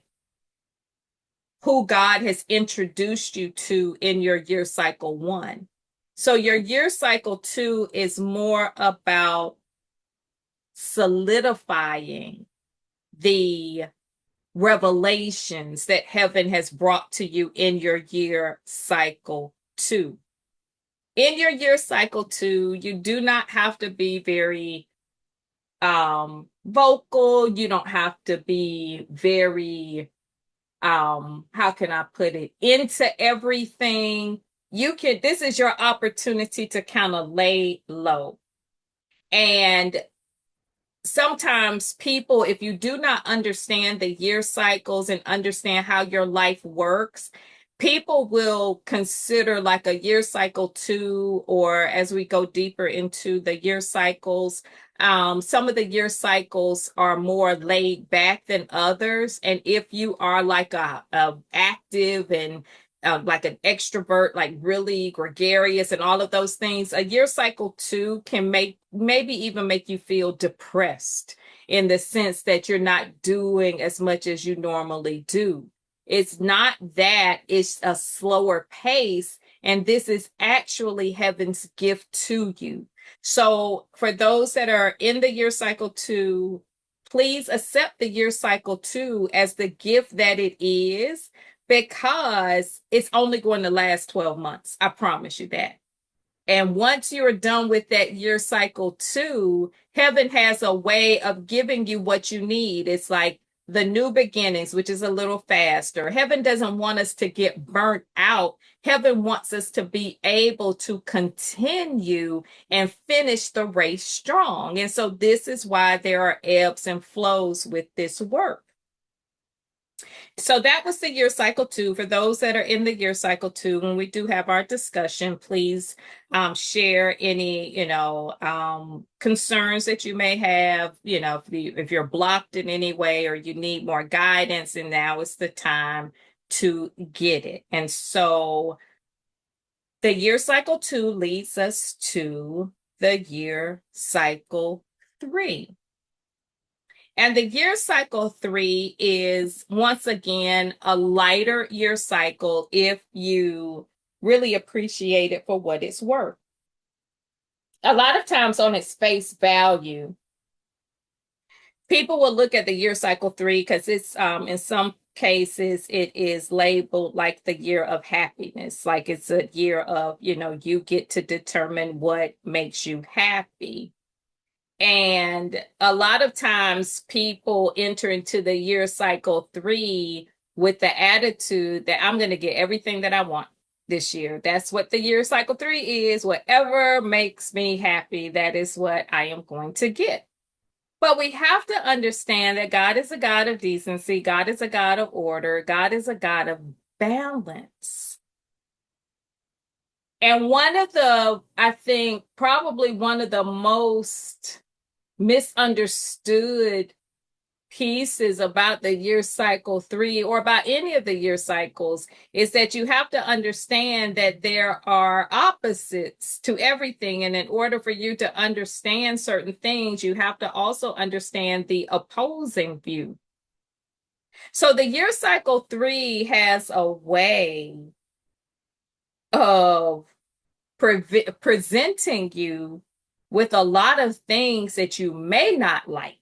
who God has introduced you to in your year cycle one. So your year cycle two is more about solidifying the revelations that heaven has brought to you in your year cycle two. In your year cycle two, you do not have to be very vocal. You don't have to be very how can I put it, into everything. This is your opportunity to kind of lay low. And sometimes people, if you do not understand the year cycles and understand how your life works, people will consider like a year cycle two, or as we go deeper into the year cycles, some of the year cycles are more laid back than others. And if you are like a active and like an extrovert, like really gregarious and all of those things, a year cycle 2 can maybe even make you feel depressed in the sense that you're not doing as much as you normally do. It's not that, it's a slower pace, and this is actually heaven's gift to you. So for those that are in the year cycle 2, please accept the year cycle 2 as the gift that it is, because it's only going to last 12 months. I promise you that. And once you're done with that year cycle 2, heaven has a way of giving you what you need. It's like the new beginnings, which is a little faster. Heaven doesn't want us to get burnt out. Heaven wants us to be able to continue and finish the race strong. And so this is why there are ebbs and flows with this work. So that was the year cycle 2. For those that are in the year cycle 2, when we do have our discussion, please share any, concerns that you may have, if you're blocked in any way or you need more guidance, and now is the time to get it. And so the year cycle 2 leads us to the year cycle 3. And the year cycle 3 is, once again, a lighter year cycle if you really appreciate it for what it's worth. A lot of times on its face value, people will look at the year cycle 3 because it's, in some cases, it is labeled like the year of happiness. Like it's a year of, you get to determine what makes you happy. And a lot of times people enter into the year cycle 3 with the attitude that I'm going to get everything that I want this year. That's what the year cycle 3 is. Whatever makes me happy, that is what I am going to get. But we have to understand that God is a God of decency. God is a God of order. God is a God of balance. And I think probably one of the most misunderstood pieces about the year cycle 3, or about any of the year cycles, is that you have to understand that there are opposites to everything. And in order for you to understand certain things, you have to also understand the opposing view. So the year cycle 3 has a way of presenting you with a lot of things that you may not like.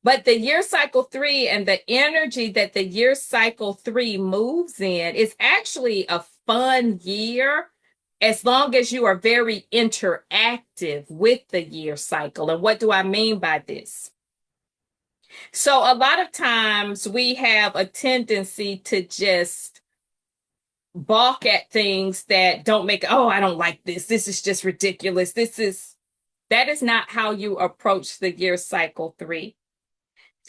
But the year cycle 3 and the energy that the year cycle 3 moves in is actually a fun year, as long as you are very interactive with the year cycle. And what do I mean by this? So a lot of times we have a tendency to just balk at things that don't make, oh, I don't like this. This is just ridiculous. That is not how you approach the year cycle 3.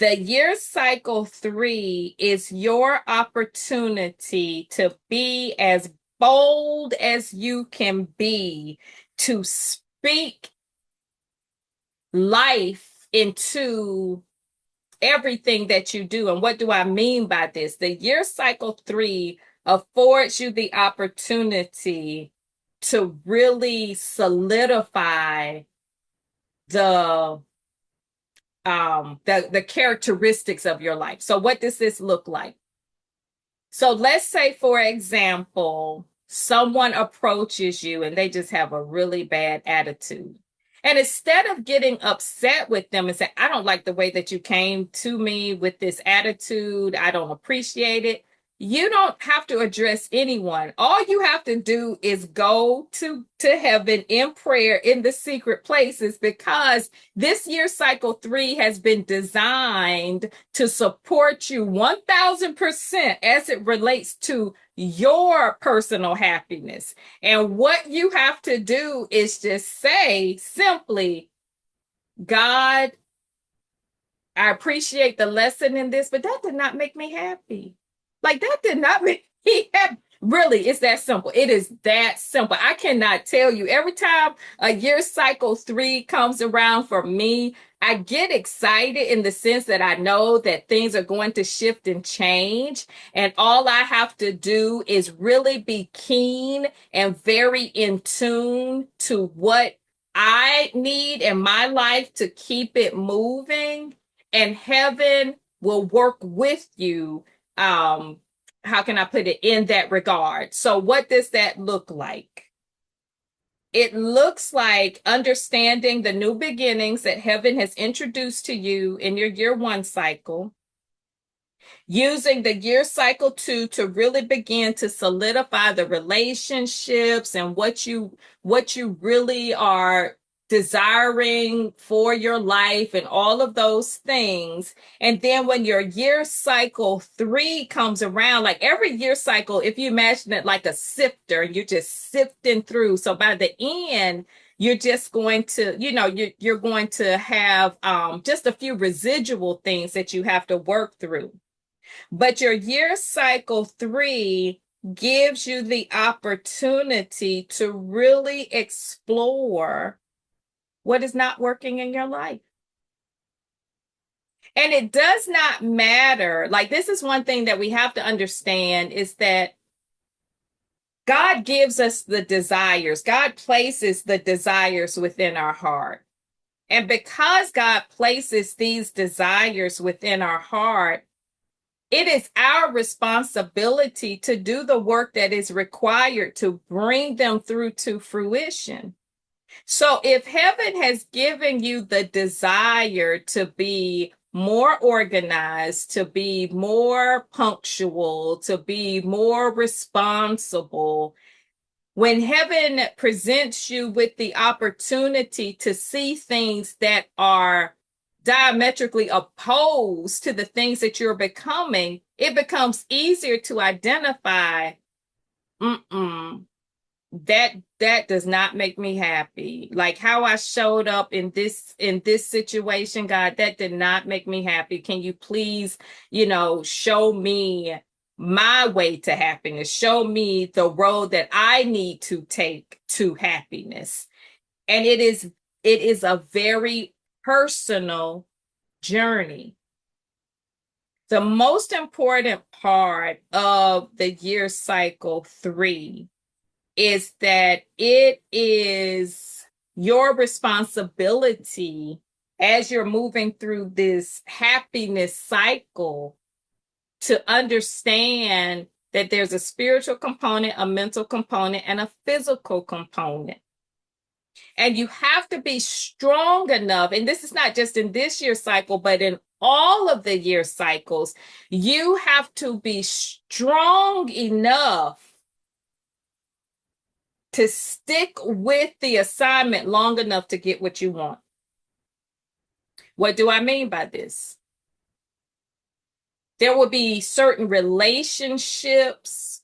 The year cycle 3 is your opportunity to be as bold as you can be, to speak life into everything that you do. And what do I mean by this? The year cycle 3 affords you the opportunity to really solidify the characteristics of your life. So what does this look like? So let's say, for example, someone approaches you and they just have a really bad attitude. And instead of getting upset with them and say, I don't like the way that you came to me with this attitude, I don't appreciate it, you don't have to address anyone. All you have to do is go to heaven in prayer in the secret places, because this year cycle 3 has been designed to support you 1000% as it relates to your personal happiness. And what you have to do is just say simply, God, I appreciate the lesson in this, but that did not make me happy. Like, that did not make me happy. Really, it's that simple. It is that simple. I cannot tell you. Every time a year cycle 3 comes around for me, I get excited in the sense that I know that things are going to shift and change. And all I have to do is really be keen and very in tune to what I need in my life to keep it moving. And heaven will work with you. How can I put it in that regard? So, what does that look like? It looks like understanding the new beginnings that heaven has introduced to you in your year 1 cycle, using the year cycle 2 to really begin to solidify the relationships and what you really are desiring for your life and all of those things. And then when your year cycle 3 comes around, like every year cycle, if you imagine it like a sifter, you're just sifting through. So by the end, you're just going to, you're going to have just a few residual things that you have to work through. But your year cycle 3 gives you the opportunity to really explore what is not working in your life. And it does not matter. Like, this is one thing that we have to understand is that God gives us the desires. God places the desires within our heart. And because God places these desires within our heart, it is our responsibility to do the work that is required to bring them through to fruition. So if heaven has given you the desire to be more organized, to be more punctual, to be more responsible, when heaven presents you with the opportunity to see things that are diametrically opposed to the things that you're becoming, it becomes easier to identify, that does not make me happy. Like how I showed up in this situation, God, that did not make me happy. Can you please, show me my way to happiness? Show me the road that I need to take to happiness. And it is a very personal journey. The most important part of the year cycle 3 is that it is your responsibility as you're moving through this happiness cycle to understand that there's a spiritual component, a mental component, and a physical component. And you have to be strong enough, and this is not just in this year cycle, but in all of the year cycles, you have to be strong enough to stick with the assignment long enough to get what you want. What do I mean by this? There will be certain relationships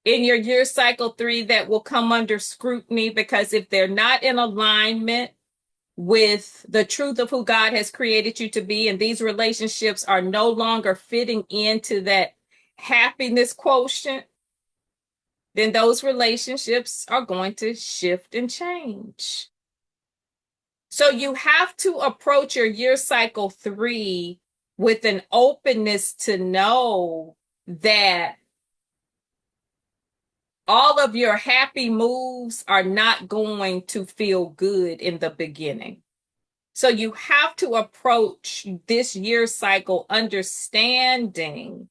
in your year cycle 3 that will come under scrutiny because if they're not in alignment with the truth of who God has created you to be, and these relationships are no longer fitting into that happiness quotient, then those relationships are going to shift and change. So you have to approach your year cycle 3 with an openness to know that all of your happy moves are not going to feel good in the beginning. So you have to approach this year cycle understanding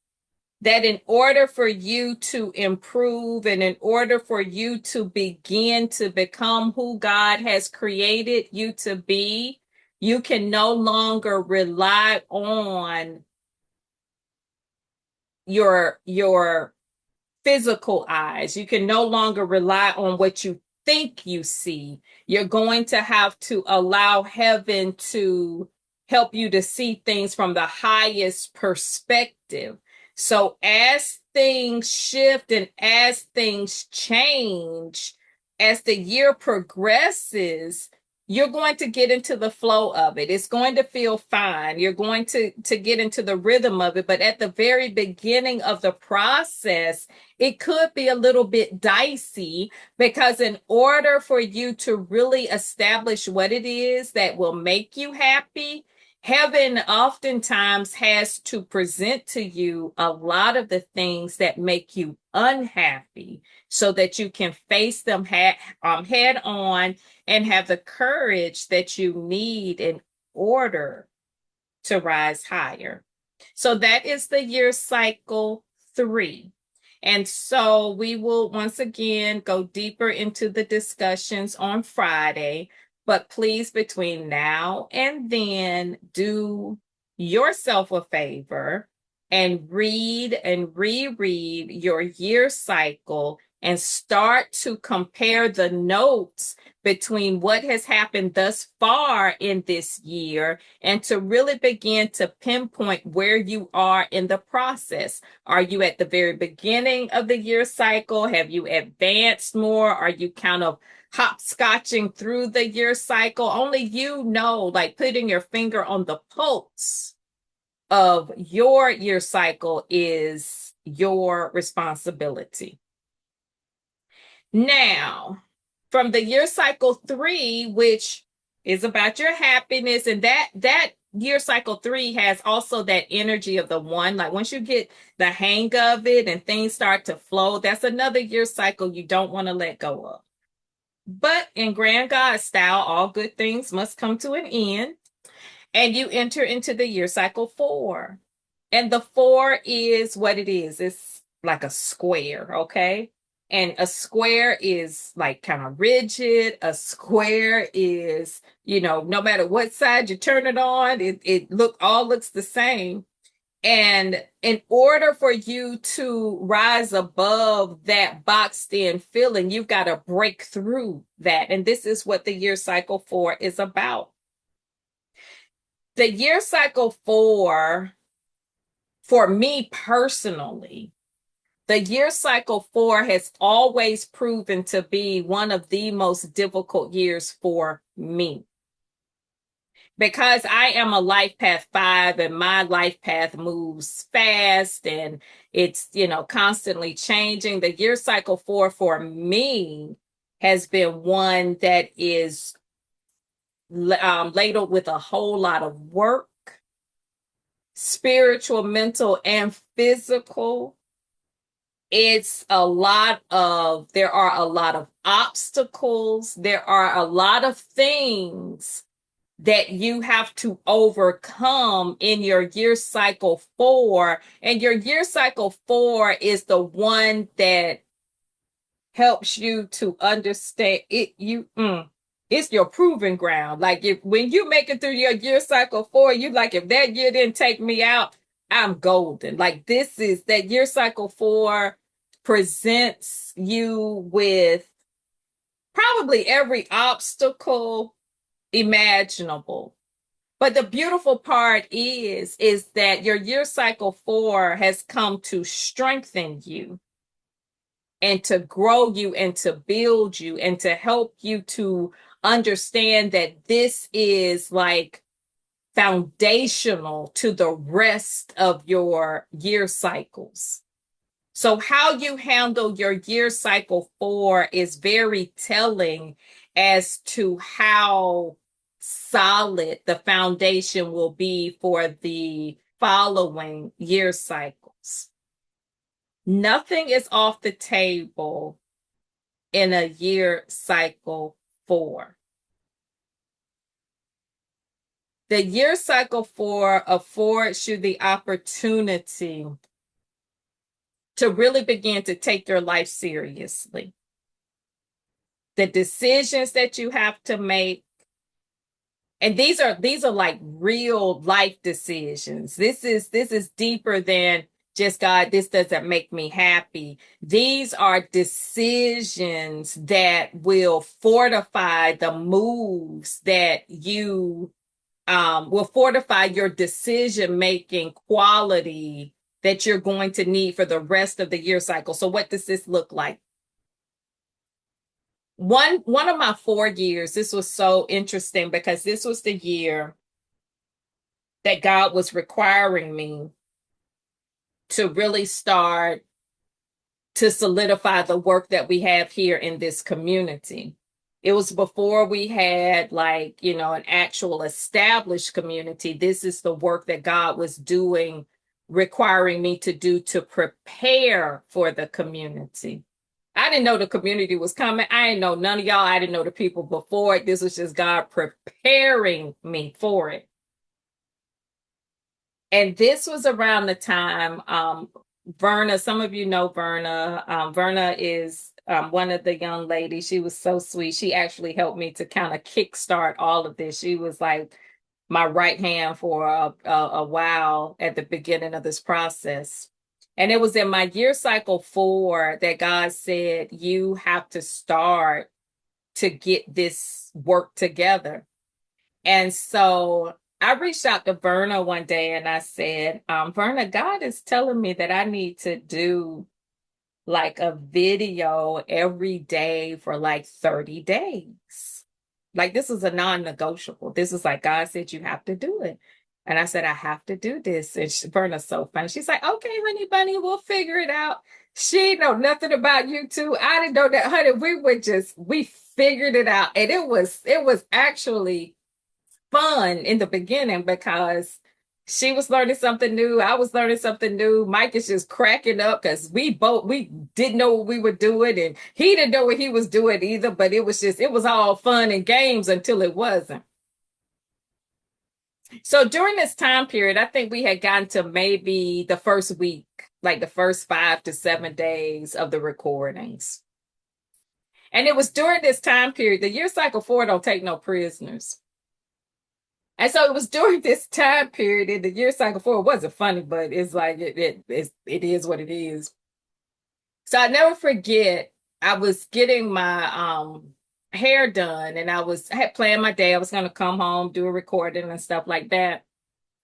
that in order for you to improve and in order for you to begin to become who God has created you to be, you can no longer rely on your physical eyes. You can no longer rely on what you think you see. You're going to have to allow heaven to help you to see things from the highest perspective. So as things shift and as things change, as the year progresses, you're going to get into the flow of it. It's going to feel fine. You're going to get into the rhythm of it. But at the very beginning of the process, it could be a little bit dicey because in order for you to really establish what it is that will make you happy, heaven oftentimes has to present to you a lot of the things that make you unhappy so that you can face them head on and have the courage that you need in order to rise higher. So that is the year cycle 3. And so we will once again go deeper into the discussions on Friday. But please, between now and then, do yourself a favor and read and reread your year cycle and start to compare the notes between what has happened thus far in this year and to really begin to pinpoint where you are in the process. Are you at the very beginning of the year cycle? Have you advanced more? Are you kind of hopscotching through the year cycle? Only you know, like putting your finger on the pulse of your year cycle is your responsibility. Now, from the year cycle 3, which is about your happiness, and that year cycle 3 has also that energy of the 1. Like once you get the hang of it and things start to flow, that's another year cycle you don't want to let go of. But in grand God style, all good things must come to an end, and you enter into the year cycle 4. And the 4 is what it is. It's like a square, okay? And a square is like kind of rigid. A square is, no matter what side you turn it on, it all looks the same. And in order for you to rise above that boxed in feeling, you've got to break through that. And this is what the year cycle 4 is about. The year cycle 4, for me personally, the year cycle 4 has always proven to be one of the most difficult years for me. Because I am a life path 5 and my life path moves fast and it's, constantly changing. The year cycle 4 for me has been one that is ladled with a whole lot of work, spiritual, mental, and physical. There are a lot of obstacles. There are a lot of things that you have to overcome in your year cycle 4. And your year cycle 4 is the one that helps you to understand it. It's your proving ground. Like when you make it through your year cycle 4, you like, if that year didn't take me out, I'm golden. Like this is that year cycle 4 presents you with probably every obstacle imaginable. But the beautiful part is that your year cycle 4 has come to strengthen you and to grow you and to build you and to help you to understand that this is like foundational to the rest of your year cycles. So how you handle your year cycle 4 is very telling as to how solid the foundation will be for the following year cycles. Nothing is off the table in a year cycle 4. The year cycle 4 affords you the opportunity to really begin to take your life seriously. The decisions that you have to make, and these are like real life decisions. This is deeper than just, God, this doesn't make me happy. These are decisions that will fortify the moves that you will fortify your decision-making quality that you're going to need for the rest of the year cycle. So what does this look like? One of my 4 years, this was so interesting because this was the year that God was requiring me to really start to solidify the work that we have here in this community. It was before we had, like, an actual established community. This is the work that God was doing, requiring me to do to prepare for the community. I didn't know the community was coming. I didn't know none of y'all. I didn't know the people before it. This was just God preparing me for it. And this was around the time, Verna, some of you know Verna. Verna is one of the young ladies. She was so sweet. She actually helped me to kind of kickstart all of this. She was like my right hand for a while at the beginning of this process. And it was in my year cycle 4 that God said, you have to start to get this work together. And so I reached out to Verna one day and I said, Verna, God is telling me that I need to do like a video every day for like 30 days. Like, this is a non-negotiable. This is like, God said you have to do it. And I said, I have to do this. And Verna's so funny. She's like, okay, honey bunny, we'll figure it out. She know nothing about YouTube. I didn't know that, honey. We figured it out. And it was actually fun in the beginning because she was learning something new. I was learning something new. Mike is just cracking up because we didn't know what we were doing, and he didn't know what he was doing either. But it was all fun and games until it wasn't. So during this time period, I think we had gotten to maybe the first week, like the first 5 to 7 days of the recordings. And it was during this time period, the year cycle 4 don't take no prisoners. And so it was during this time period in the year cycle 4. It wasn't funny, but it's like it is what it is. So I never forget, I was getting my hair done, and I had planned my day. I was gonna come home, do a recording and stuff like that.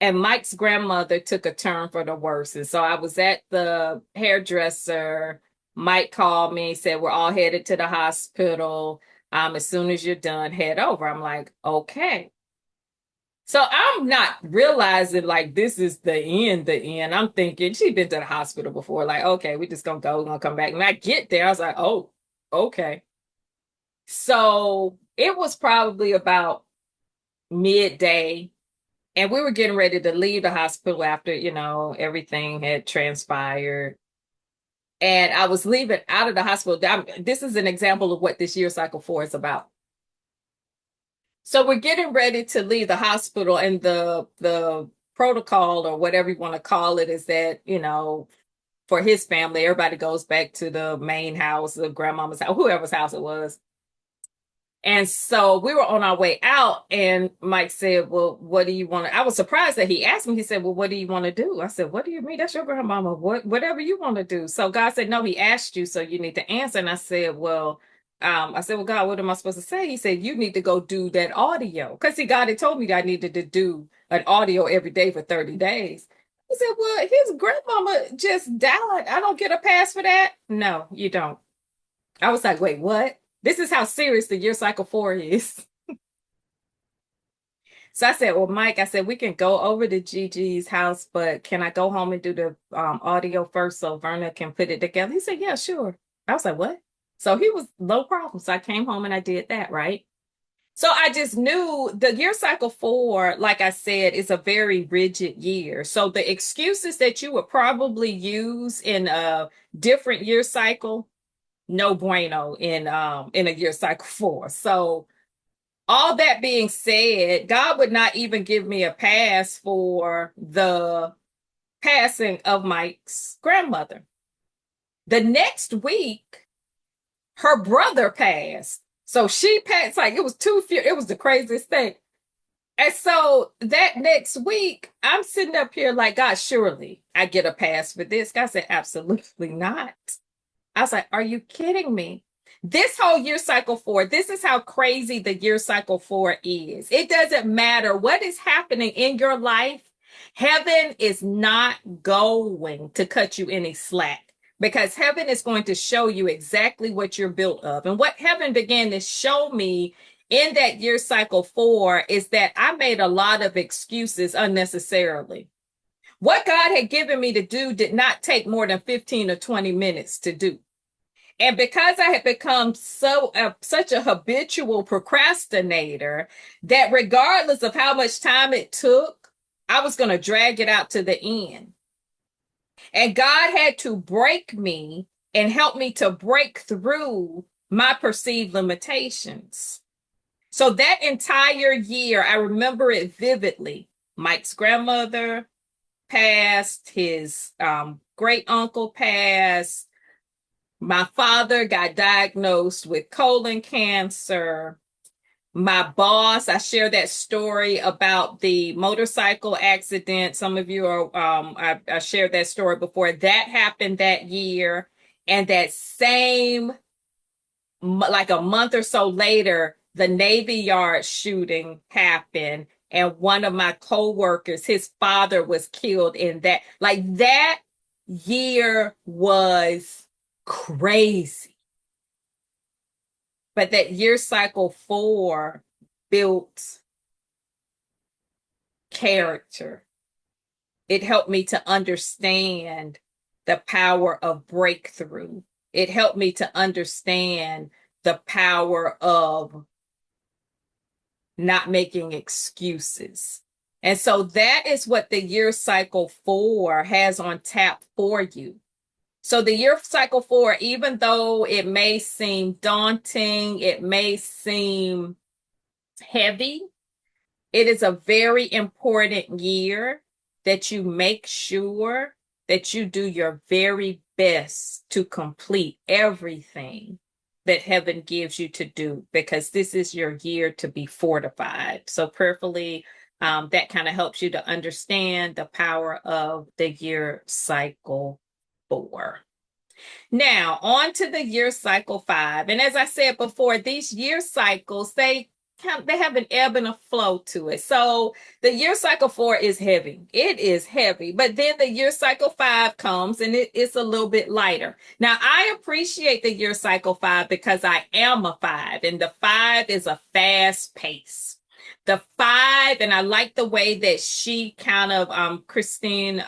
And Mike's grandmother took a turn for the worse. And so I was at the hairdresser. Mike called me, said, we're all headed to the hospital. As soon as you're done, head over. I'm like, okay. So I'm not realizing like this is the end, the end. I'm thinking she'd been to the hospital before. Like, okay, we just gonna go, we're gonna come back. And I get there, I was like, oh, okay. So it was probably about midday, and we were getting ready to leave the hospital after, everything had transpired. And I was leaving out of the hospital. This is an example of what this year cycle 4 is about. So we're getting ready to leave the hospital, and the protocol, or whatever you want to call it, is that, for his family, everybody goes back to the main house, the grandmama's house, whoever's house it was. And so we were on our way out, and Mike said, well, what do you want to? I was surprised that he asked me. He said, well, what do you want to do? I said, what do you mean? That's your grandmama. Whatever you want to do. So God said, no, he asked you, so you need to answer. And I said, well, God, what am I supposed to say? He said, you need to go do that audio. Because God had told me that I needed to do an audio every day for 30 days. He said, well, his grandmama just died. I don't get a pass for that. No, you don't. I was like, wait, what? This is how serious the year cycle 4 is. So I said, well, Mike, I said, we can go over to Gigi's house, but can I go home and do the audio first so Verna can put it together? He said, yeah, sure. I was like, what? So he was no problem. So I came home and I did that, right? So I just knew the year cycle 4, like I said, is a very rigid year. So the excuses that you would probably use in a different year cycle, no bueno in a year cycle 4. So all that being said, God would not even give me a pass for the passing of Mike's grandmother. The next week, her brother passed. So she passed, like it was it was the craziest thing. And so that next week, I'm sitting up here like, God, surely I get a pass for this. God said, absolutely not. I was like, are you kidding me? This whole year cycle 4, this is how crazy the year cycle 4 is. It doesn't matter what is happening in your life. Heaven is not going to cut you any slack. because heaven is going to show you exactly what you're built of. And what heaven began to show me in that year cycle 4 is that I made a lot of excuses unnecessarily. What God had given me to do did not take more than 15 or 20 minutes to do. And because I had become such a habitual procrastinator, that regardless of how much time it took, I was going to drag it out to the end. And God had to break me and help me to break through my perceived limitations. So that entire year, I remember it vividly. Mike's grandmother passed, his great uncle passed, my father got diagnosed with colon cancer. My boss, I share that story about the motorcycle accident. Some of you are, I shared that story before. That happened that year. And that same, like a month or so later, the Navy Yard shooting happened. And one of my coworkers, his father was killed in that. Like that year was crazy. But that year cycle 4 built character. It helped me to understand the power of breakthrough. It helped me to understand the power of not making excuses. And so that is what the year cycle 4 has on tap for you. So the year cycle 4, even though it may seem daunting, it may seem heavy, it is a very important year that you make sure that you do your very best to complete everything that heaven gives you to do, because this is your year to be fortified. So prayerfully, that kind of helps you to understand the power of the year cycle 4. Now, on to the year cycle 5. And as I said before, these year cycles, they have an ebb and a flow to it. So the year cycle 4 is heavy. It is heavy. But then the year cycle 5 comes and it's a little bit lighter. Now, I appreciate the year cycle 5 because I am a 5, and the 5 is a fast pace. The 5, and I like the way that she kind of, Christine,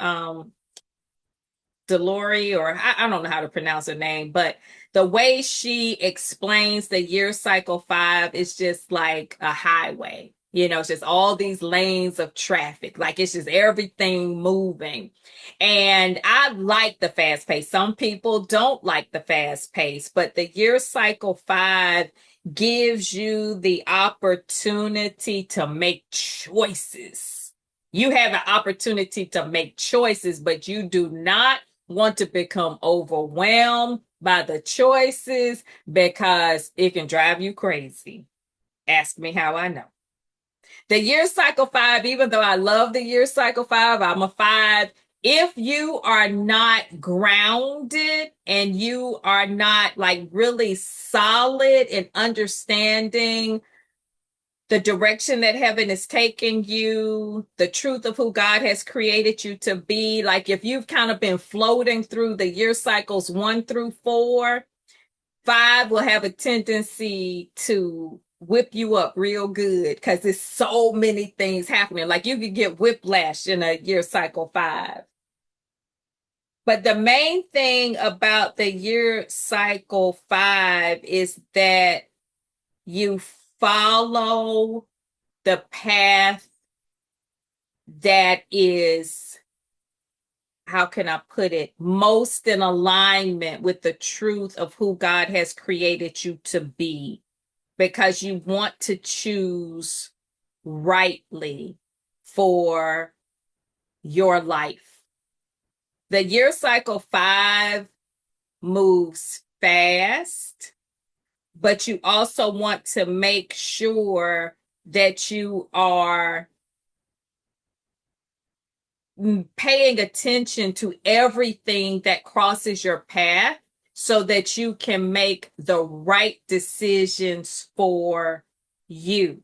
Delory, or I don't know how to pronounce her name, but the way she explains the year cycle 5 is just like a highway. You know, it's just all these lanes of traffic. Like it's just everything moving. And I like the fast pace. Some people don't like the fast pace, but the year cycle 5 gives you the opportunity to make choices. You have an opportunity to make choices, but you do not want to become overwhelmed by the choices because it can drive you crazy. Ask me how I know. The year cycle 5, even though I love the year cycle 5, I'm a 5. If you are not grounded and you are not like really solid in understanding the direction that heaven is taking you, the truth of who God has created you to be. Like if you've kind of been floating through the year cycles 1 through 4, 5 will have a tendency to whip you up real good because there's so many things happening. Like you could get whiplash in a year cycle 5. But the main thing about the year cycle 5 is that you follow the path that is, how can I put it, most in alignment with the truth of who God has created you to be, because you want to choose rightly for your life. The year cycle 5 moves fast, but you also want to make sure that you are paying attention to everything that crosses your path so that you can make the right decisions for you.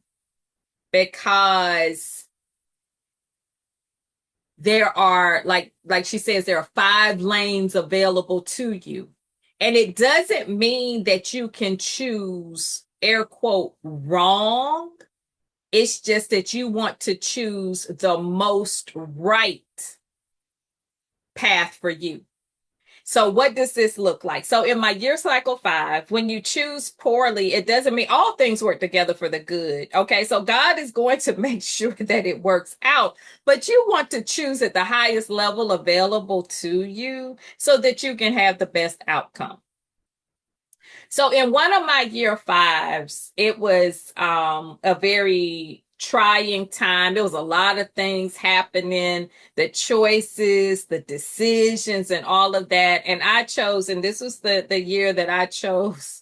Because there are like she says, there are 5 lanes available to you. And it doesn't mean that you can choose air quote wrong. It's just that you want to choose the most right path for you. So what does this look like? So in my year cycle 5, when you choose poorly, it doesn't mean all things work together for the good. Okay. So God is going to make sure that it works out, but you want to choose at the highest level available to you so that you can have the best outcome. So in one of my year 5s, it was a very trying time. There was a lot of things happening, the choices, the decisions, and all of that. And I chose, and this was the year that I chose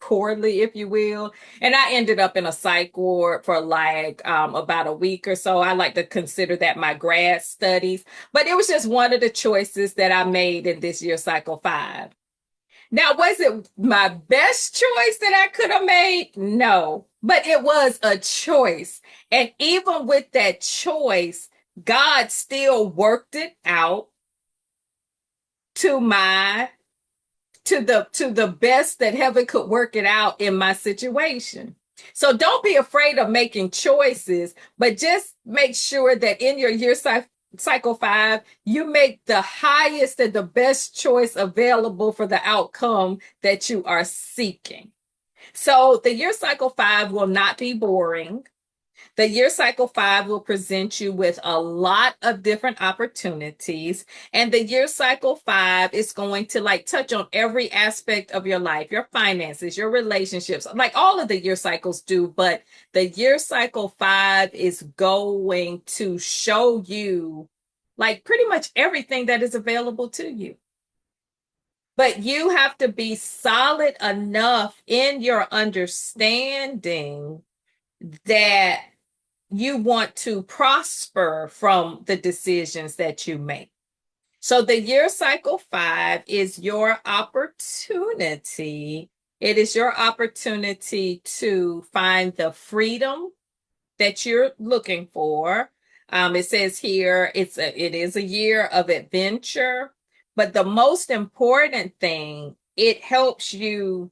poorly, if you will. And I ended up in a psych ward for like about a week or so. I like to consider that my grad studies, but it was just one of the choices that I made in this year cycle 5. Now, was it my best choice that I could have made? No, but it was a choice. And even with that choice, God still worked it out to my to the best that heaven could work it out in my situation. So don't be afraid of making choices, but just make sure that in your cycle 5, you make the highest and the best choice available for the outcome that you are seeking. So the year cycle 5 will not be boring. The year cycle 5 will present you with a lot of different opportunities. And the year cycle 5 is going to like touch on every aspect of your life, your finances, your relationships, like all of the year cycles do. But the year cycle 5 is going to show you like pretty much everything that is available to you. But you have to be solid enough in your understanding that you want to prosper from the decisions that you make. So the year cycle 5 is your opportunity. It is your opportunity to find the freedom that you're looking for. It says here it is a year of adventure, but the most important thing, it helps you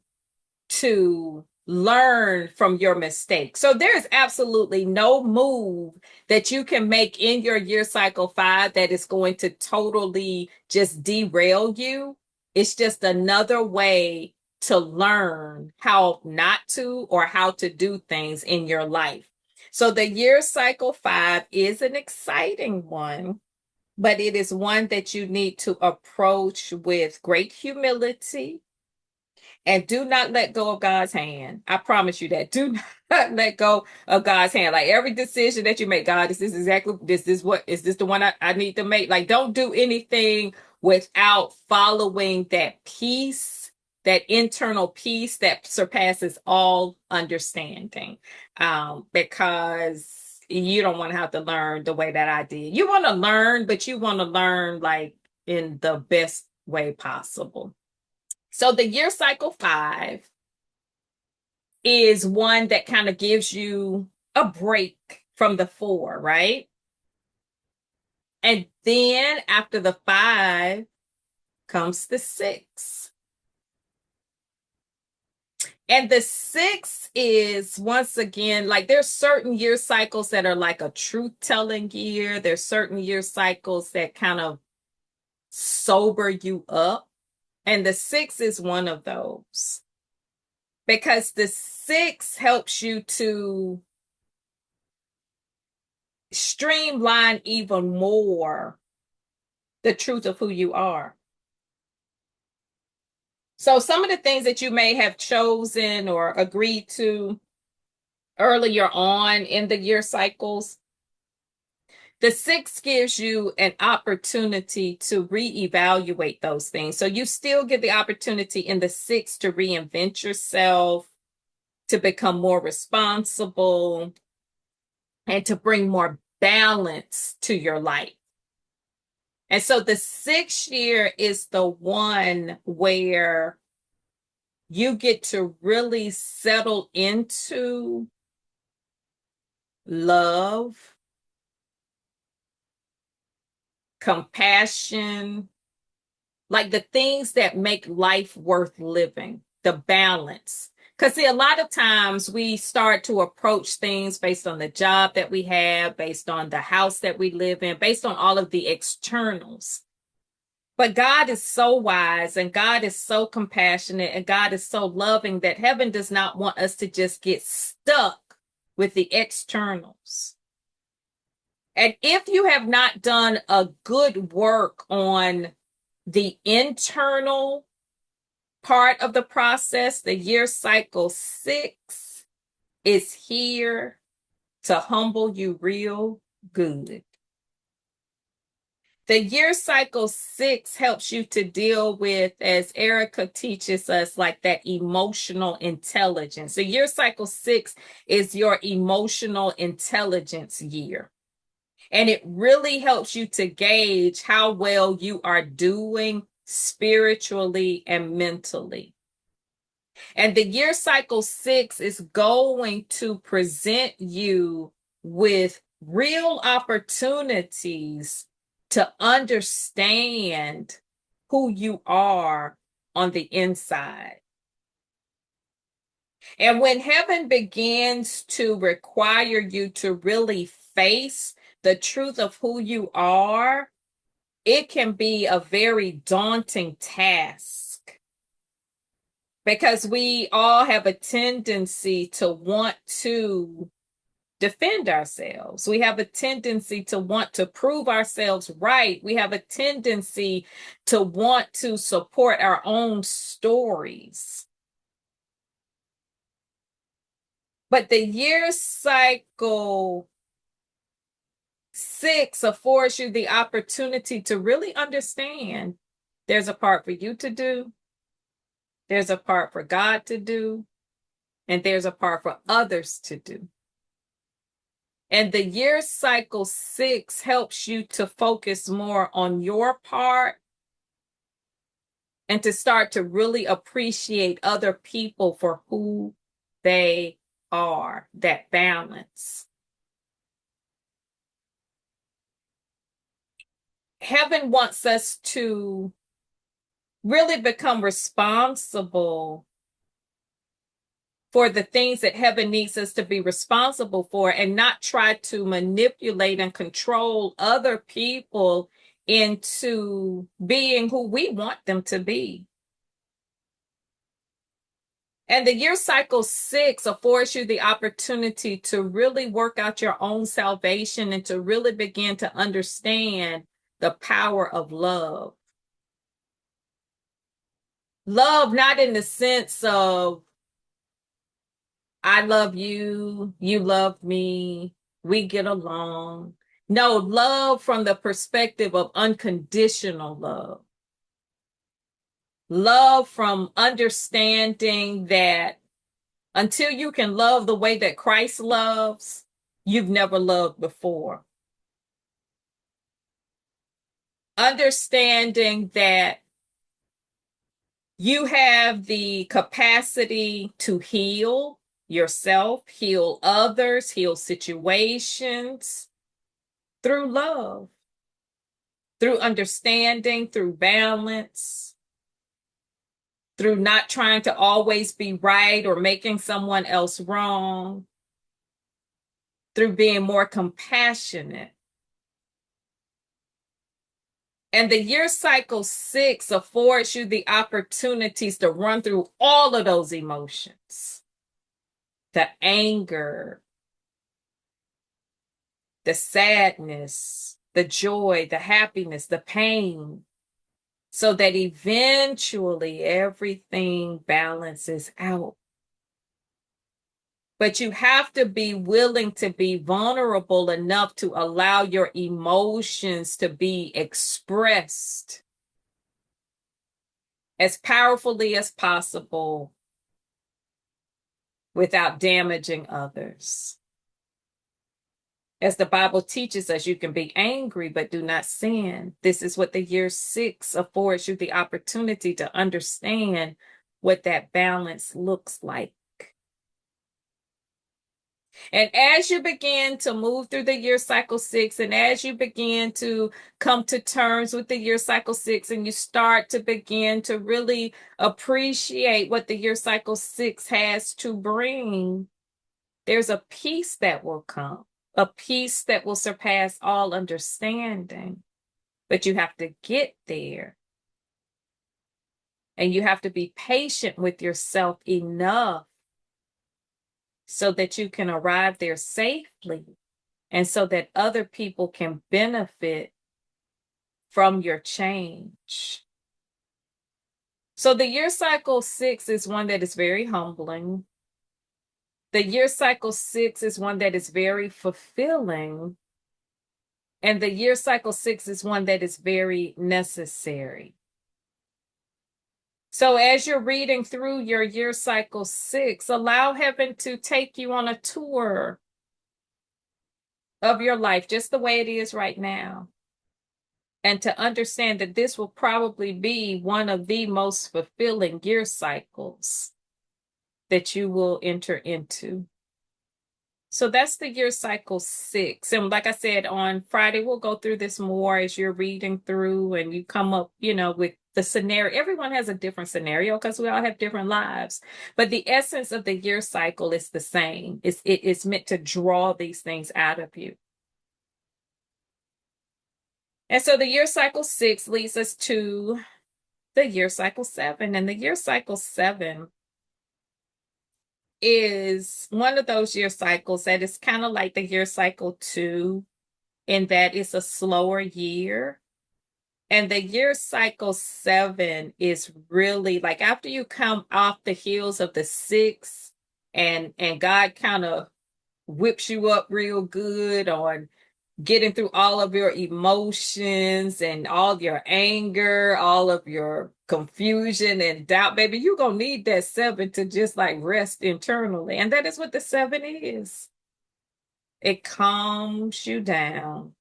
to learn from your mistakes. So there is absolutely no move that you can make in your year cycle 5 that is going to totally just derail you. It's just another way to learn how not to or how to do things in your life. So the year cycle 5 is an exciting one, but it is one that you need to approach with great humility and do not let go of God's hand. I promise you that. Do not let go of God's hand. Like every decision that you make, God, is this the one I need to make? Like, don't do anything without following that peace, that internal peace that surpasses all understanding. Because you don't want to have to learn the way that I did. You want to learn, but you want to learn like in the best way possible. So the year cycle 5 is one that kind of gives you a break from the 4, right? And then after the 5 comes the 6. And the 6 is once again, like there's certain year cycles that are like a truth telling year. There's certain year cycles that kind of sober you up. And the 6 is one of those. Because the 6 helps you to streamline even more the truth of who you are. So some of the things that you may have chosen or agreed to earlier on in the year cycles, the 6 gives you an opportunity to reevaluate those things. So you still get the opportunity in the 6 to reinvent yourself, to become more responsible, and to bring more balance to your life. And so the 6th year is the one where you get to really settle into love, compassion, like the things that make life worth living, the balance. Because, see, a lot of times we start to approach things based on the job that we have, based on the house that we live in, based on all of the externals. But God is so wise and God is so compassionate and God is so loving that heaven does not want us to just get stuck with the externals. And if you have not done a good work on the internal part of the process, the year cycle 6 is here to humble you real good. The year cycle 6 helps you to deal with, as Erica teaches us, like that emotional intelligence. The year cycle 6 is your emotional intelligence year. And it really helps you to gauge how well you are doing spiritually and mentally. And the year cycle 6 is going to present you with real opportunities to understand who you are on the inside. And when heaven begins to require you to really face the truth of who you are, it can be a very daunting task because we all have a tendency to want to defend ourselves. We have a tendency to want to prove ourselves right. We have a tendency to want to support our own stories. But the year cycle 6 affords you the opportunity to really understand there's a part for you to do, there's a part for God to do, and there's a part for others to do. And the year cycle 6 helps you to focus more on your part and to start to really appreciate other people for who they are, that balance. Heaven wants us to really become responsible for the things that heaven needs us to be responsible for and not try to manipulate and control other people into being who we want them to be. And the year cycle 6 affords you the opportunity to really work out your own salvation and to really begin to understand the power of love. Love, not in the sense of, I love you, you love me, we get along. No, love from the perspective of unconditional love. Love from understanding that until you can love the way that Christ loves, you've never loved before. Understanding that you have the capacity to heal yourself, heal others, heal situations through love, through understanding, through balance, through not trying to always be right or making someone else wrong, through being more compassionate. And the year cycle 6 affords you the opportunities to run through all of those emotions. The anger, the sadness, the joy, the happiness, the pain, so that eventually everything balances out. But you have to be willing to be vulnerable enough to allow your emotions to be expressed as powerfully as possible without damaging others. As the Bible teaches us, you can be angry, but do not sin. This is what the year 6 affords you the opportunity to understand what that balance looks like. And as you begin to move through the year cycle 6, and as you begin to come to terms with the year cycle 6, and you start to begin to really appreciate what the year cycle 6 has to bring, there's a peace that will come, a peace that will surpass all understanding. But you have to get there. And you have to be patient with yourself enough so that you can arrive there safely and so that other people can benefit from your change. So the year cycle 6 is one that is very humbling. The year cycle 6 is one that is very fulfilling. And the year cycle 6 is one that is very necessary. So as you're reading through your year cycle 6, allow heaven to take you on a tour of your life, just the way it is right now. And to understand that this will probably be one of the most fulfilling year cycles that you will enter into. So that's the year cycle 6. And like I said, on Friday, we'll go through this more as you're reading through and you come up, with the scenario. Everyone has a different scenario because we all have different lives. But the essence of the year cycle is the same. It's meant to draw these things out of you. And so the year cycle 6 leads us to the year cycle 7. And the year cycle 7 is one of those year cycles that is kind of like the year cycle 2 in that it's a slower year. And the year cycle 7 is really like after you come off the heels of the 6 and God kind of whips you up real good on getting through all of your emotions and all your anger, all of your confusion and doubt, baby, you're going to need that 7 to just like rest internally. And that is what the 7 is. It calms you down.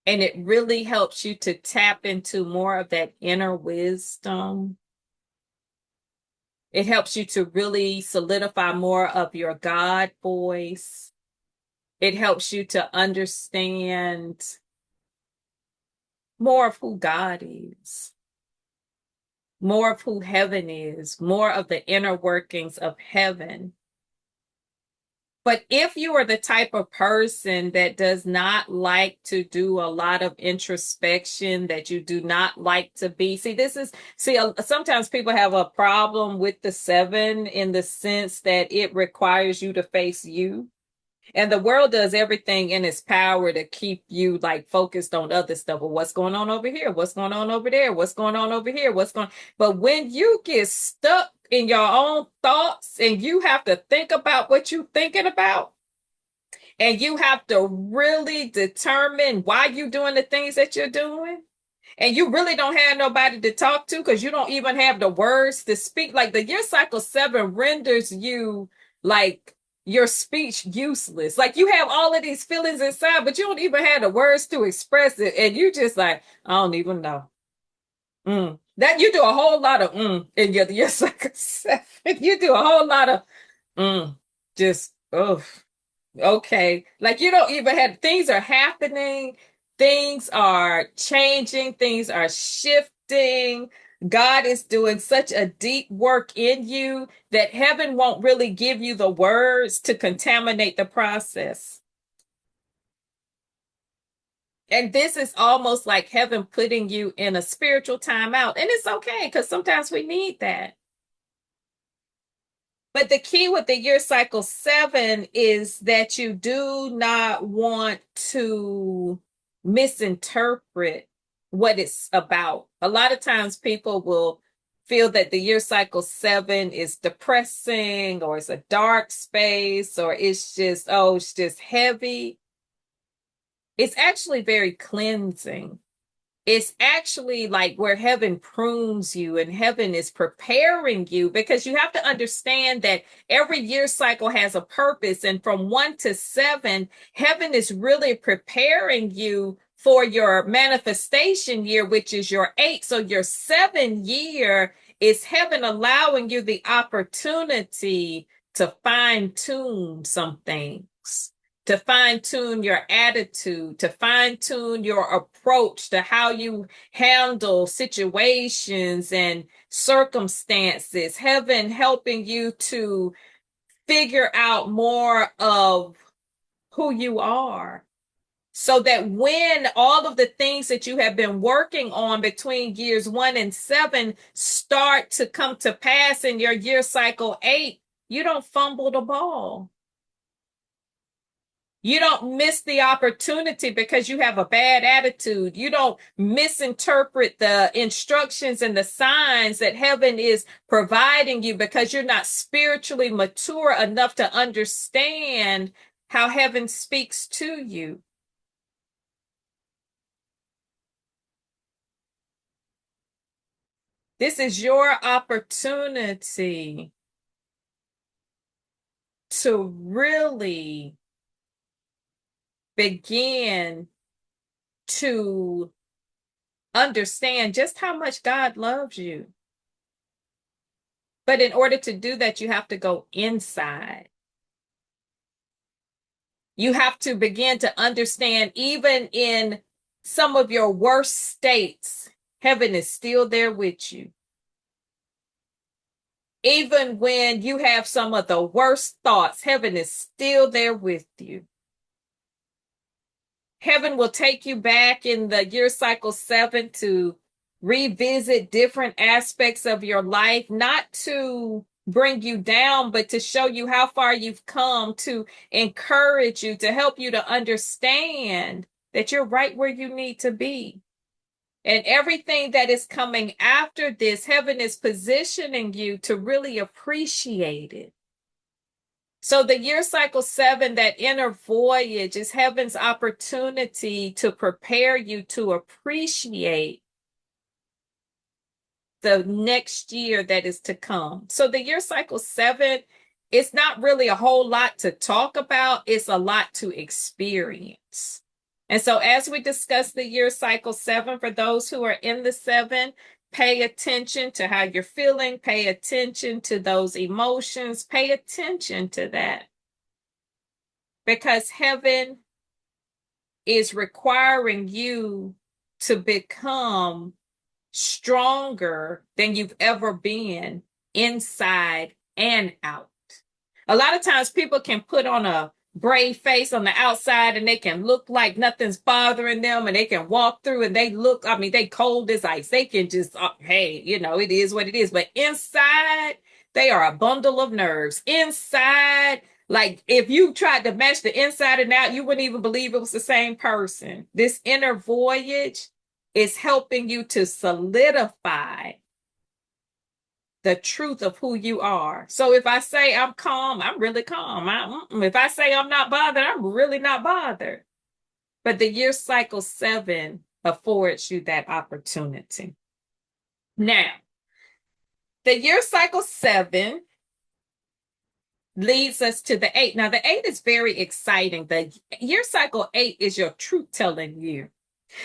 And it really helps you to tap into more of that inner wisdom. It helps you to really solidify more of your God voice. It helps you to understand more of who God is, more of who heaven is, more of the inner workings of heaven. But if you are the type of person that does not like to do a lot of introspection, that you do not like to be, sometimes people have a problem with the 7 in the sense that it requires you to face you. And the world does everything in its power to keep you like focused on other stuff. Well, what's going on over here? What's going on over there? What's going on over here? But when you get stuck in your own thoughts and you have to think about what you're thinking about, and you have to really determine why you're doing the things that you're doing, and you really don't have nobody to talk to because you don't even have the words to speak. Like the year cycle 7 renders you like your speech useless. Like you have all of these feelings inside, but you don't even have the words to express it. And you just like, I don't even know. That you do a whole lot of in your year cycle 7. You do a whole lot of just okay. Like you don't even have things are happening, things are changing, things are shifting. God is doing such a deep work in you that heaven won't really give you the words to contaminate the process. And this is almost like heaven putting you in a spiritual timeout. And it's okay because sometimes we need that. But the key with the year cycle 7 is that you do not want to misinterpret what it's about. A lot of times people will feel that the year cycle 7 is depressing or it's a dark space or it's just heavy. It's actually very cleansing. It's actually like where heaven prunes you and heaven is preparing you, because you have to understand that every year cycle has a purpose. And from 1 to 7, heaven is really preparing you for your manifestation year, which is your 8. So your 7 year is heaven allowing you the opportunity to fine tune some things, to fine tune your attitude, to fine tune your approach to how you handle situations and circumstances. Heaven helping you to figure out more of who you are. So that when all of the things that you have been working on between years 1 and 7 start to come to pass in your year cycle 8, you don't fumble the ball. You don't miss the opportunity because you have a bad attitude. You don't misinterpret the instructions and the signs that heaven is providing you because you're not spiritually mature enough to understand how heaven speaks to you. This is your opportunity to really begin to understand just how much God loves you. But in order to do that, you have to go inside. You have to begin to understand, even in some of your worst states, heaven is still there with you. Even when you have some of the worst thoughts, heaven is still there with you. Heaven will take you back in the year cycle 7 to revisit different aspects of your life, not to bring you down, but to show you how far you've come, to encourage you, to help you to understand that you're right where you need to be. And everything that is coming after this, heaven is positioning you to really appreciate it. So the year cycle 7, that inner voyage, is heaven's opportunity to prepare you to appreciate the next year that is to come. So the year cycle 7, it's not really a whole lot to talk about. It's a lot to experience. And so as we discuss the year cycle 7, for those who are in the 7, pay attention to how you're feeling, pay attention to those emotions, pay attention to that. Because heaven is requiring you to become stronger than you've ever been, inside and out. A lot of times people can put on a brave face on the outside and they can look like nothing's bothering them, and they can walk through and they look, I mean, they cold as ice. They can just, hey, you know, it is what it is. But inside, they are a bundle of nerves. Inside, like if you tried to match the inside and out, you wouldn't even believe it was the same person. This inner voyage is helping you to solidify the truth of who you are. So if I say I'm calm, I'm really calm. If I say I'm not bothered, I'm really not bothered. But the year cycle 7 affords you that opportunity. Now, the year cycle 7 leads us to the 8. Now, the 8 is very exciting. The year cycle 8 is your truth-telling year.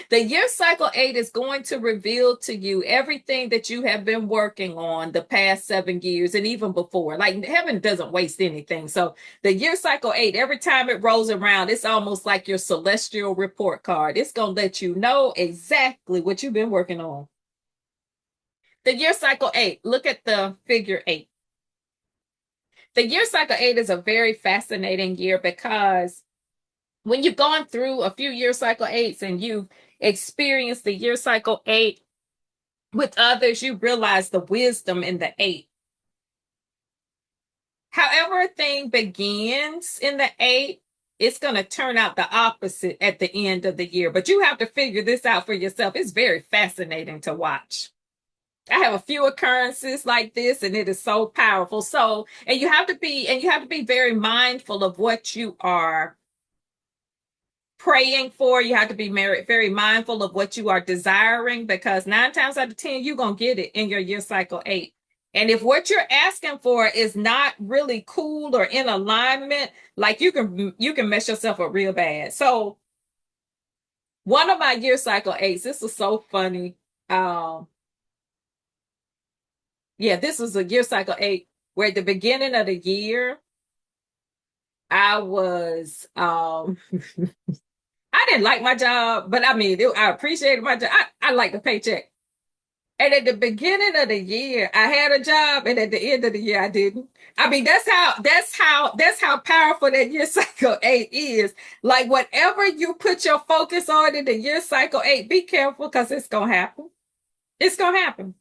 The year cycle 8 is going to reveal to you everything that you have been working on the past 7 years and even before. Like heaven doesn't waste anything. So the year cycle 8, every time it rolls around, it's almost like your celestial report card. It's going to let you know exactly what you've been working on. The year cycle 8, look at the figure 8. The year cycle 8 is a very fascinating year because when you've gone through a few year cycle 8s and you've experienced the year cycle 8 with others, you realize the wisdom in the 8. However, a thing begins in the 8, it's going to turn out the opposite at the end of the year. But you have to figure this out for yourself. It's very fascinating to watch. I have a few occurrences like this, and it is so powerful. So, and you have to be very mindful of what you are praying for. You have to be very mindful of what you are desiring, because 9 times out of 10, you're going to get it in your year cycle 8. And if what you're asking for is not really cool or in alignment, like you can mess yourself up real bad. So one of my year cycle 8s, this was so funny. This was a year cycle 8 where at the beginning of the year, I was I didn't like my job, but I mean, I appreciated my job. I like the paycheck. And at the beginning of the year, I had a job, and at the end of the year, I didn't. I mean, that's how powerful that year cycle eight is. Like whatever you put your focus on in the year cycle eight, be careful because it's gonna happen. It's gonna happen.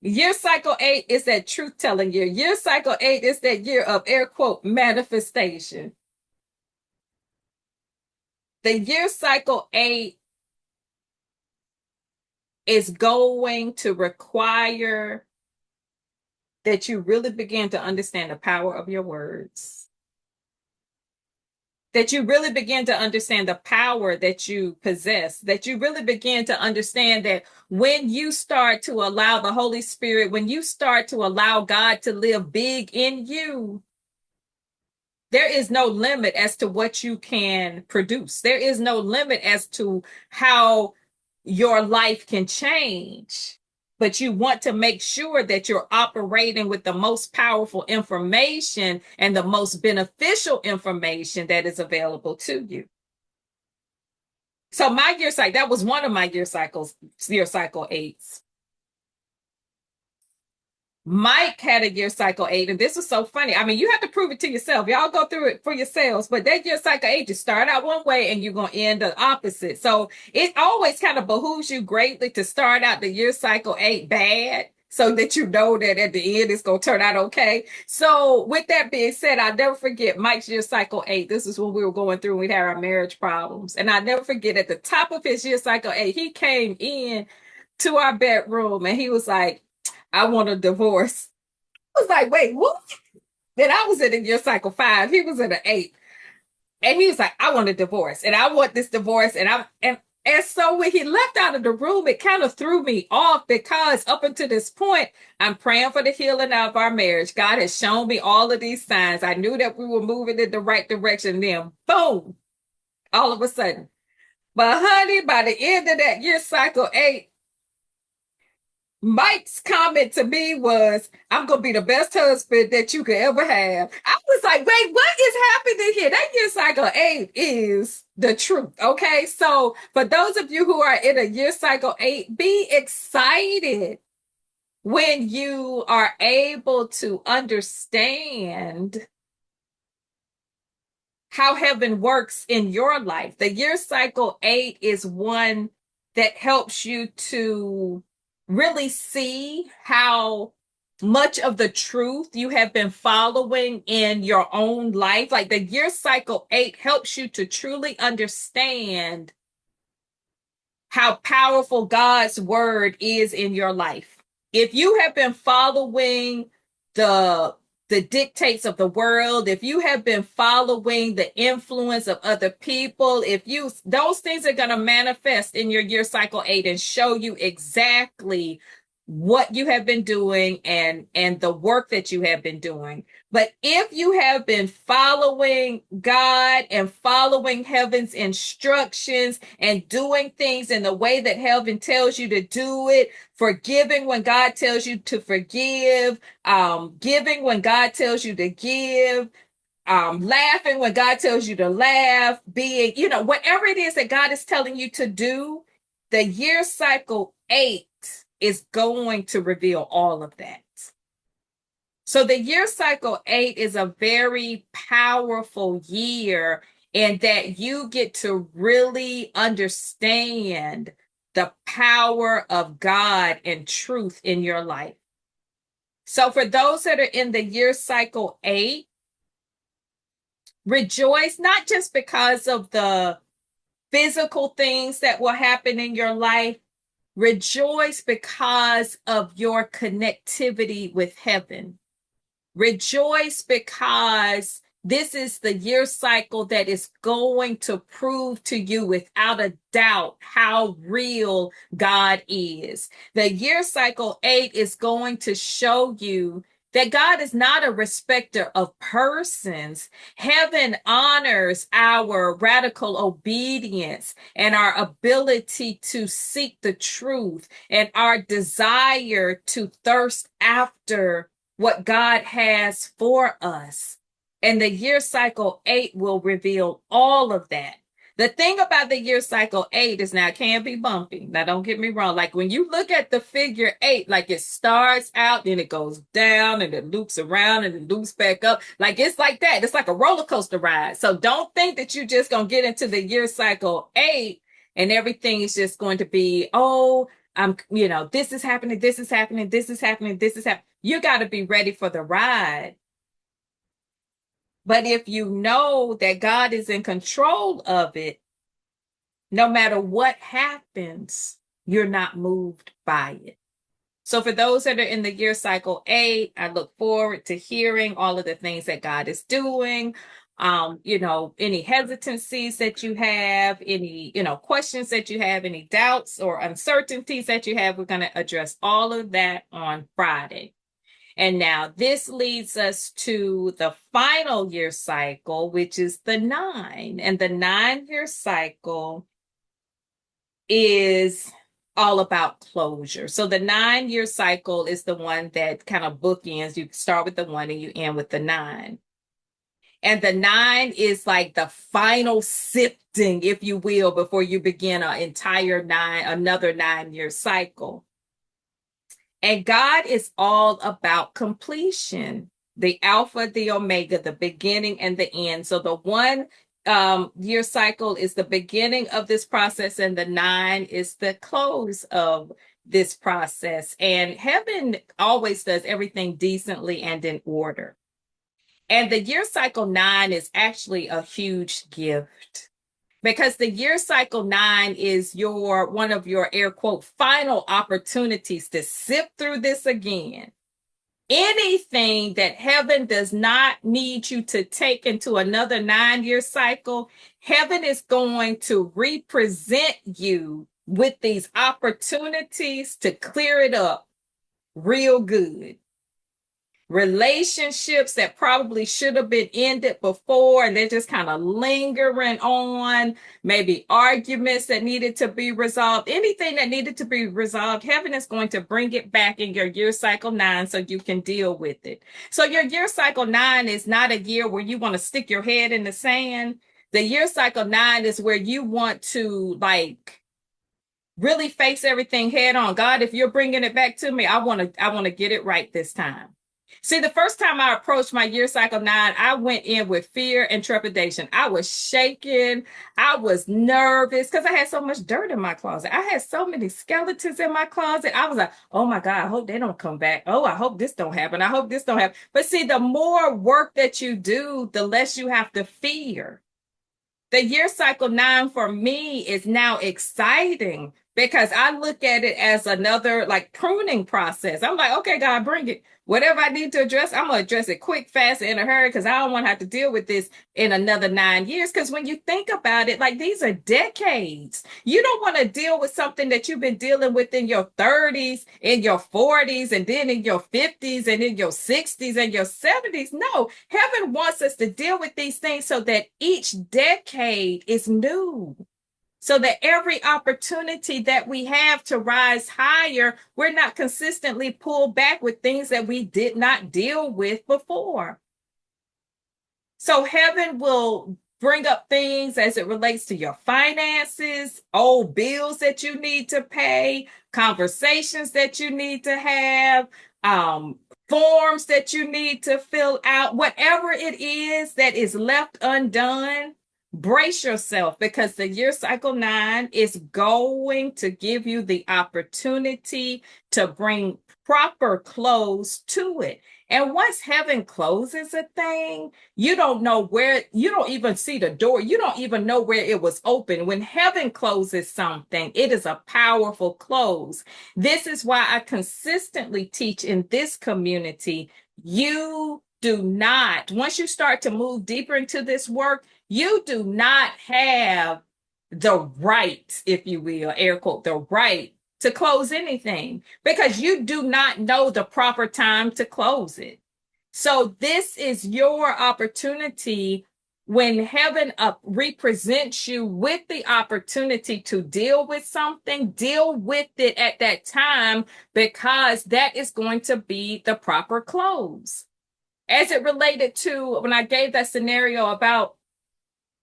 Year cycle eight is that truth telling year. Year cycle eight is that year of air quote manifestation. The year cycle eight is going to require that you really begin to understand the power of your words, that you really begin to understand the power that you possess, that you really begin to understand that when you start to allow the Holy Spirit, when you start to allow God to live big in you, there is no limit as to what you can produce. There is no limit as to how your life can change. But you want to make sure that you're operating with the most powerful information and the most beneficial information that is available to you. So my year cycle, that was one of my year cycle eights. Mike had a year cycle eight, and this was so funny. I mean, you have to prove it to yourself. Y'all go through it for yourselves, but that year cycle eight, you start out one way and you're going to end the opposite. So it always kind of behooves you greatly to start out the year cycle eight bad so that you know that at the end it's going to turn out okay. So with that being said, I'll never forget Mike's year cycle eight. This is when we were going through and we'd had our marriage problems. And I never forget at the top of his year cycle eight, he came in to our bedroom and he was like, I want a divorce. I was like, wait, what? Then I was in a year cycle five. He was in an eight. And he was like, I want a divorce. And I want this divorce. And so when he left out of the room, it kind of threw me off because up until this point, I'm praying for the healing of our marriage. God has shown me all of these signs. I knew that we were moving in the right direction. Then boom, all of a sudden. But honey, by the end of that year cycle eight, Mike's comment to me was, I'm going to be the best husband that you could ever have. I was like, wait, what is happening here? That year cycle eight is the truth. Okay. So for those of you who are in a year cycle eight, be excited when you are able to understand how heaven works in your life. The year cycle eight is one that helps you to really see how much of the truth you have been following in your own life. Like the year cycle eight helps you to truly understand how powerful God's word is in your life. If you have been following the the dictates of the world, if you have been following the influence of other people, if you those things are going to manifest in your year cycle eight and show you exactly what you have been doing and the work that you have been doing. But if you have been following God and following heaven's instructions and doing things in the way that heaven tells you to do it, forgiving when God tells you to forgive, giving when God tells you to give, laughing when God tells you to laugh, being, whatever it is that God is telling you to do, the year cycle eight is going to reveal all of that. So the year cycle eight is a very powerful year in that you get to really understand the power of God and truth in your life. So for those that are in the year cycle eight, rejoice not just because of the physical things that will happen in your life. Rejoice because of your connectivity with heaven. Rejoice because this is the year cycle that is going to prove to you without a doubt how real God is. The year cycle eight is going to show you that God is not a respecter of persons. Heaven honors our radical obedience and our ability to seek the truth and our desire to thirst after what God has for us. And the year cycle 8 will reveal all of that. The thing about the year cycle 8 is now it can be bumpy. Now, don't get me wrong. Like when you look at the figure 8, like it starts out, then it goes down and it loops around and it loops back up. Like it's like that. It's like a roller coaster ride. So don't think that you're just going to get into the year cycle 8 and everything is just going to be, oh, this is happening, this is happening, this is happening, this is happening. You got to be ready for the ride. But if you know that God is in control of it, no matter what happens, you're not moved by it. So for those that are in the year cycle 8, I look forward to hearing all of the things that God is doing. Any hesitancies that you have, any, questions that you have, any doubts or uncertainties that you have, we're going to address all of that on Friday. And now this leads us to the final year cycle, which is the 9. And the 9-year cycle is all about closure. So the 9-year cycle is the one that kind of bookends. You start with the 1 and you end with the 9. And the 9 is like the final sifting, if you will, before you begin another 9-year cycle. And God is all about completion, the Alpha, the Omega, the beginning and the end. So the 1-year cycle is the beginning of this process, and the 9 is the close of this process. And heaven always does everything decently and in order. And the year cycle 9 is actually a huge gift, because the year cycle 9 is one of your air quote final opportunities to sift through this again. Anything that heaven does not need you to take into another 9-year cycle, heaven is going to represent you with these opportunities to clear it up real good. Relationships that probably should have been ended before and they're just kind of lingering on, maybe arguments that needed to be resolved, anything that needed to be resolved, heaven is going to bring it back in your year cycle 9 so you can deal with it. So your year cycle 9 is not a year where you want to stick your head in the sand. The year cycle 9 is where you want to really face everything head on. God, if you're bringing it back to me, I want to get it right this time. See, the first time I approached my year cycle 9, I went in with fear and trepidation. I was shaking. I was nervous because I had so much dirt in my closet. I had so many skeletons in my closet. I was like, oh my God, I hope they don't come back. Oh, I hope this don't happen. I hope this don't happen. But see, the more work that you do, the less you have to fear. The year cycle 9 for me is now exciting because I look at it as another pruning process. I'm like, okay, God, bring it. Whatever I need to address, I'm going to address it quick, fast, and in a hurry because I don't want to have to deal with this in another 9 years. Because when you think about it, these are decades. You don't want to deal with something that you've been dealing with in your 30s, in your 40s, and then in your 50s, and in your 60s, and your 70s. No, heaven wants us to deal with these things so that each decade is new. So that every opportunity that we have to rise higher, we're not consistently pulled back with things that we did not deal with before. So heaven will bring up things as it relates to your finances, old bills that you need to pay, conversations that you need to have, forms that you need to fill out, whatever it is that is left undone. Brace yourself because the year cycle 9 is going to give you the opportunity to bring proper close to it. And once heaven closes a thing, you don't even see the door. You don't even know where it was open. When heaven closes something, it is a powerful close. This is why I consistently teach in this community, you do not, once you start to move deeper into this work, you do not have the right, if you will, air quote, the right to close anything because you do not know the proper time to close it. So this is your opportunity when heaven represents you with the opportunity to deal with something, deal with it at that time because that is going to be the proper close. as it related to when I gave that scenario about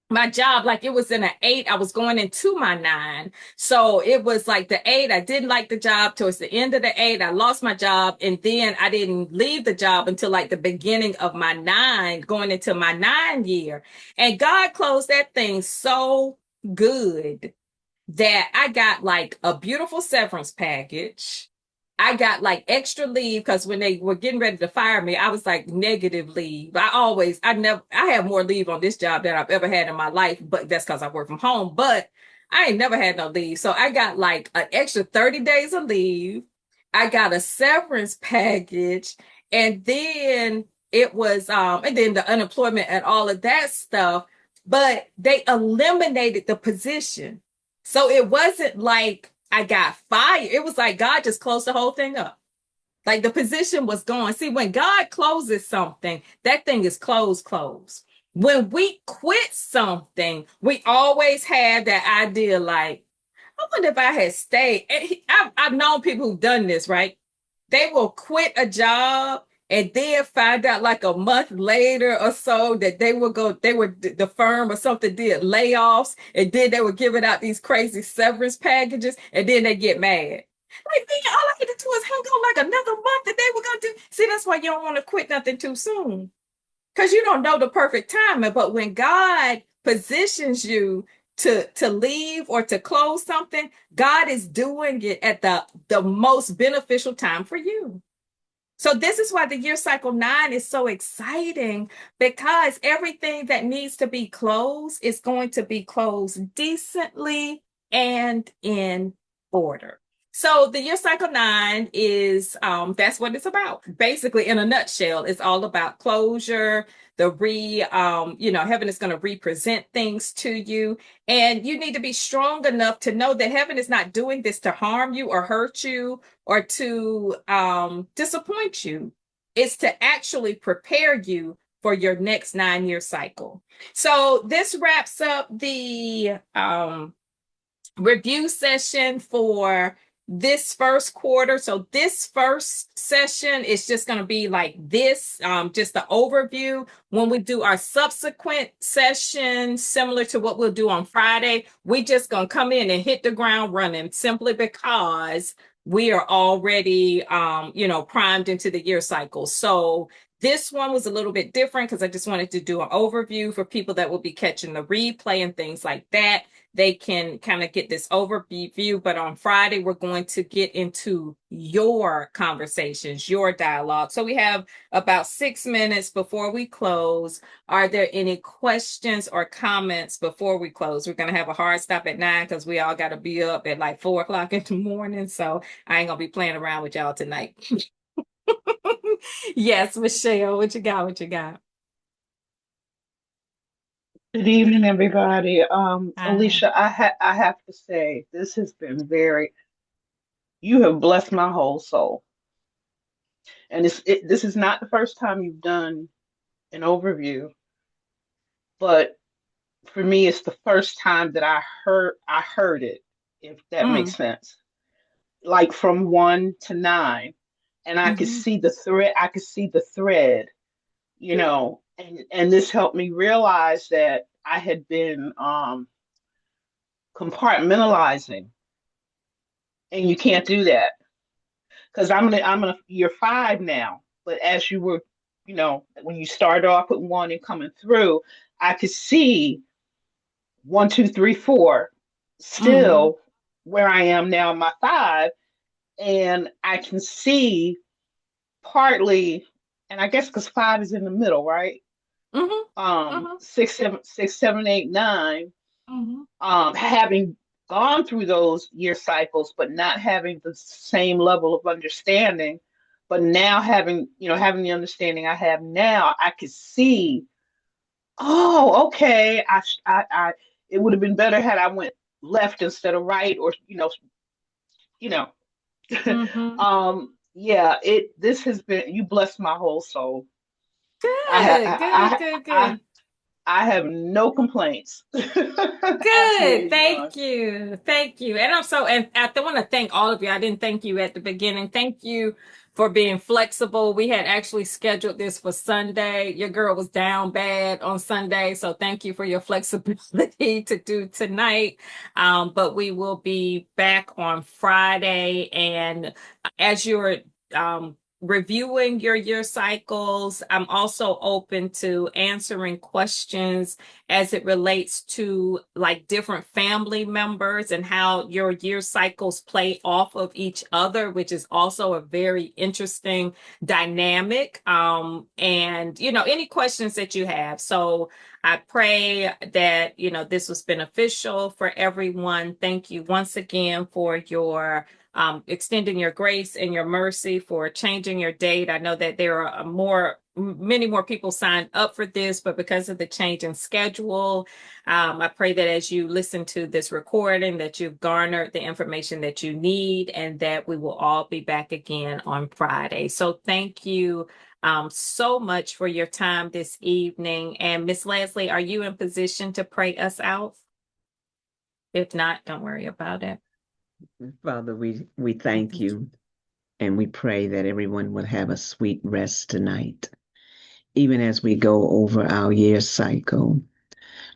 my job, like it was in an 8, I was going into my 9. So it was like the 8, I didn't like the job. Towards the end of the 8, I lost my job. And then I didn't leave the job until like the beginning of my 9, going into my 9 year. And God closed that thing so good that I got like a beautiful severance package. I got like extra leave because when they were getting ready to fire me, I was like negative leave. I have more leave on this job than I've ever had in my life, but that's because I work from home. But I ain't never had no leave. So I got like an extra 30 days of leave. I got a severance package. And then and then the unemployment and all of that stuff. But they eliminated the position. So it wasn't like I got fired. It was like God just closed the whole thing up. Like the position was gone. See, when God closes something, that thing is closed, closed. When we quit something, we always have that idea like, I wonder if I had stayed. I've known people who've done this, right? They will quit a job and then find out like a month later or so that the firm or something did layoffs, and then they were giving out these crazy severance packages, and then they get mad. Like, man, all I had to do is hang on like another month that they were gonna do. See, that's why you don't want to quit nothing too soon. Because you don't know the perfect timing. But when God positions you to leave or to close something, God is doing it at the most beneficial time for you. So this is why the year cycle 9 is so exciting, because everything that needs to be closed is going to be closed decently and in order. So the year cycle 9 is that's what it's about. Basically, in a nutshell, it's all about closure. Heaven is going to represent things to you. And you need to be strong enough to know that heaven is not doing this to harm you or hurt you or to disappoint you. It's to actually prepare you for your next 9 year cycle. So this wraps up the review session for this first quarter. So this first session is just going to be like this, just the overview. When we do our subsequent session, similar to what we'll do on Friday, we just going to come in and hit the ground running, simply because we are already, primed into the year cycle. So this one was a little bit different because I just wanted to do an overview for people that will be catching the replay and things like that. They can kind of get this overview. But on Friday, we're going to get into your conversations, your dialogue. So we have about 6 minutes before we close. Are there any questions or comments before we close? We're going to have a hard stop at 9 because we all got to be up at like 4 o'clock in the morning. So I ain't going to be playing around with y'all tonight. Yes, Michelle, what you got? What you got? Good evening, everybody. Hi. Alicia, I have to say this has been you have blessed my whole soul. And this is not the first time you've done an overview, but for me, it's the first time that I heard it, if that makes Mm, sense. Like from 1 to 9, and I could hmm see the thread. I could see the thread, and this helped me realize that I had been compartmentalizing, and you can't do that because I'm in a year 5 now. But as you were, when you started off with 1 and coming through, I could see 1, 2, 3, 4 hmm still where I am now in my 5, and I can see partly, and I guess because 5 is in the middle, right? hmm hmm 6, 7, 8, 9, hmm having gone through those year cycles, but not having the same level of understanding. But now having the understanding I have now, I could see, oh, okay, it would have been better had I went left instead of right, or you know, hmm yeah, this has been, you blessed my whole soul. I have, Good, good, I, good, I, good. I have no complaints. Good. Absolutely none. Thank you. Thank you. And I want to thank all of you. I didn't thank you at the beginning. Thank you for being flexible. We had actually scheduled this for Sunday. Your girl was down bad on Sunday, so thank you for your flexibility to do tonight. But we will be back on Friday, and as you're reviewing your year cycles, I'm also open to answering questions as it relates to like different family members and how your year cycles play off of each other, which is also a very interesting dynamic. And any questions that you have. So I pray that, this was beneficial for everyone. Thank you once again for your extending your grace and your mercy for changing your date. I know that there are many more people signed up for this, but because of the change in schedule, I pray that as you listen to this recording, that you've garnered the information that you need and that we will all be back again on Friday. So thank you so much for your time this evening. And Miss Leslie, are you in position to pray us out? If not, don't worry about it. Father, we thank you and we pray that everyone will have a sweet rest tonight. Even as we go over our year cycle,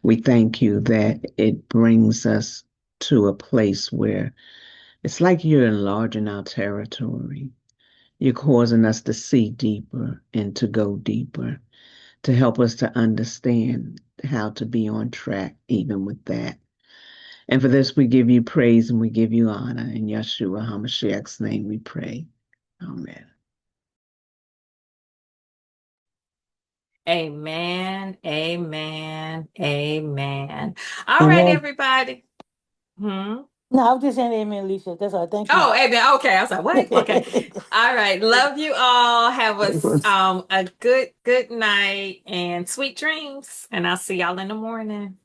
we thank you that it brings us to a place where it's like you're enlarging our territory. You're causing us to see deeper and to go deeper, to help us to understand how to be on track even with that. And for this, we give you praise and we give you honor. In Yeshua HaMashiach's name we pray. Amen. Amen. Amen. Amen. All right, Amen. everybody. Hmm. No, I was just saying amen, Lisa. That's all. Thank you. Oh, amen. Okay. I was like, what? Okay. All right. Love you all. Have a good night and sweet dreams. And I'll see y'all in the morning.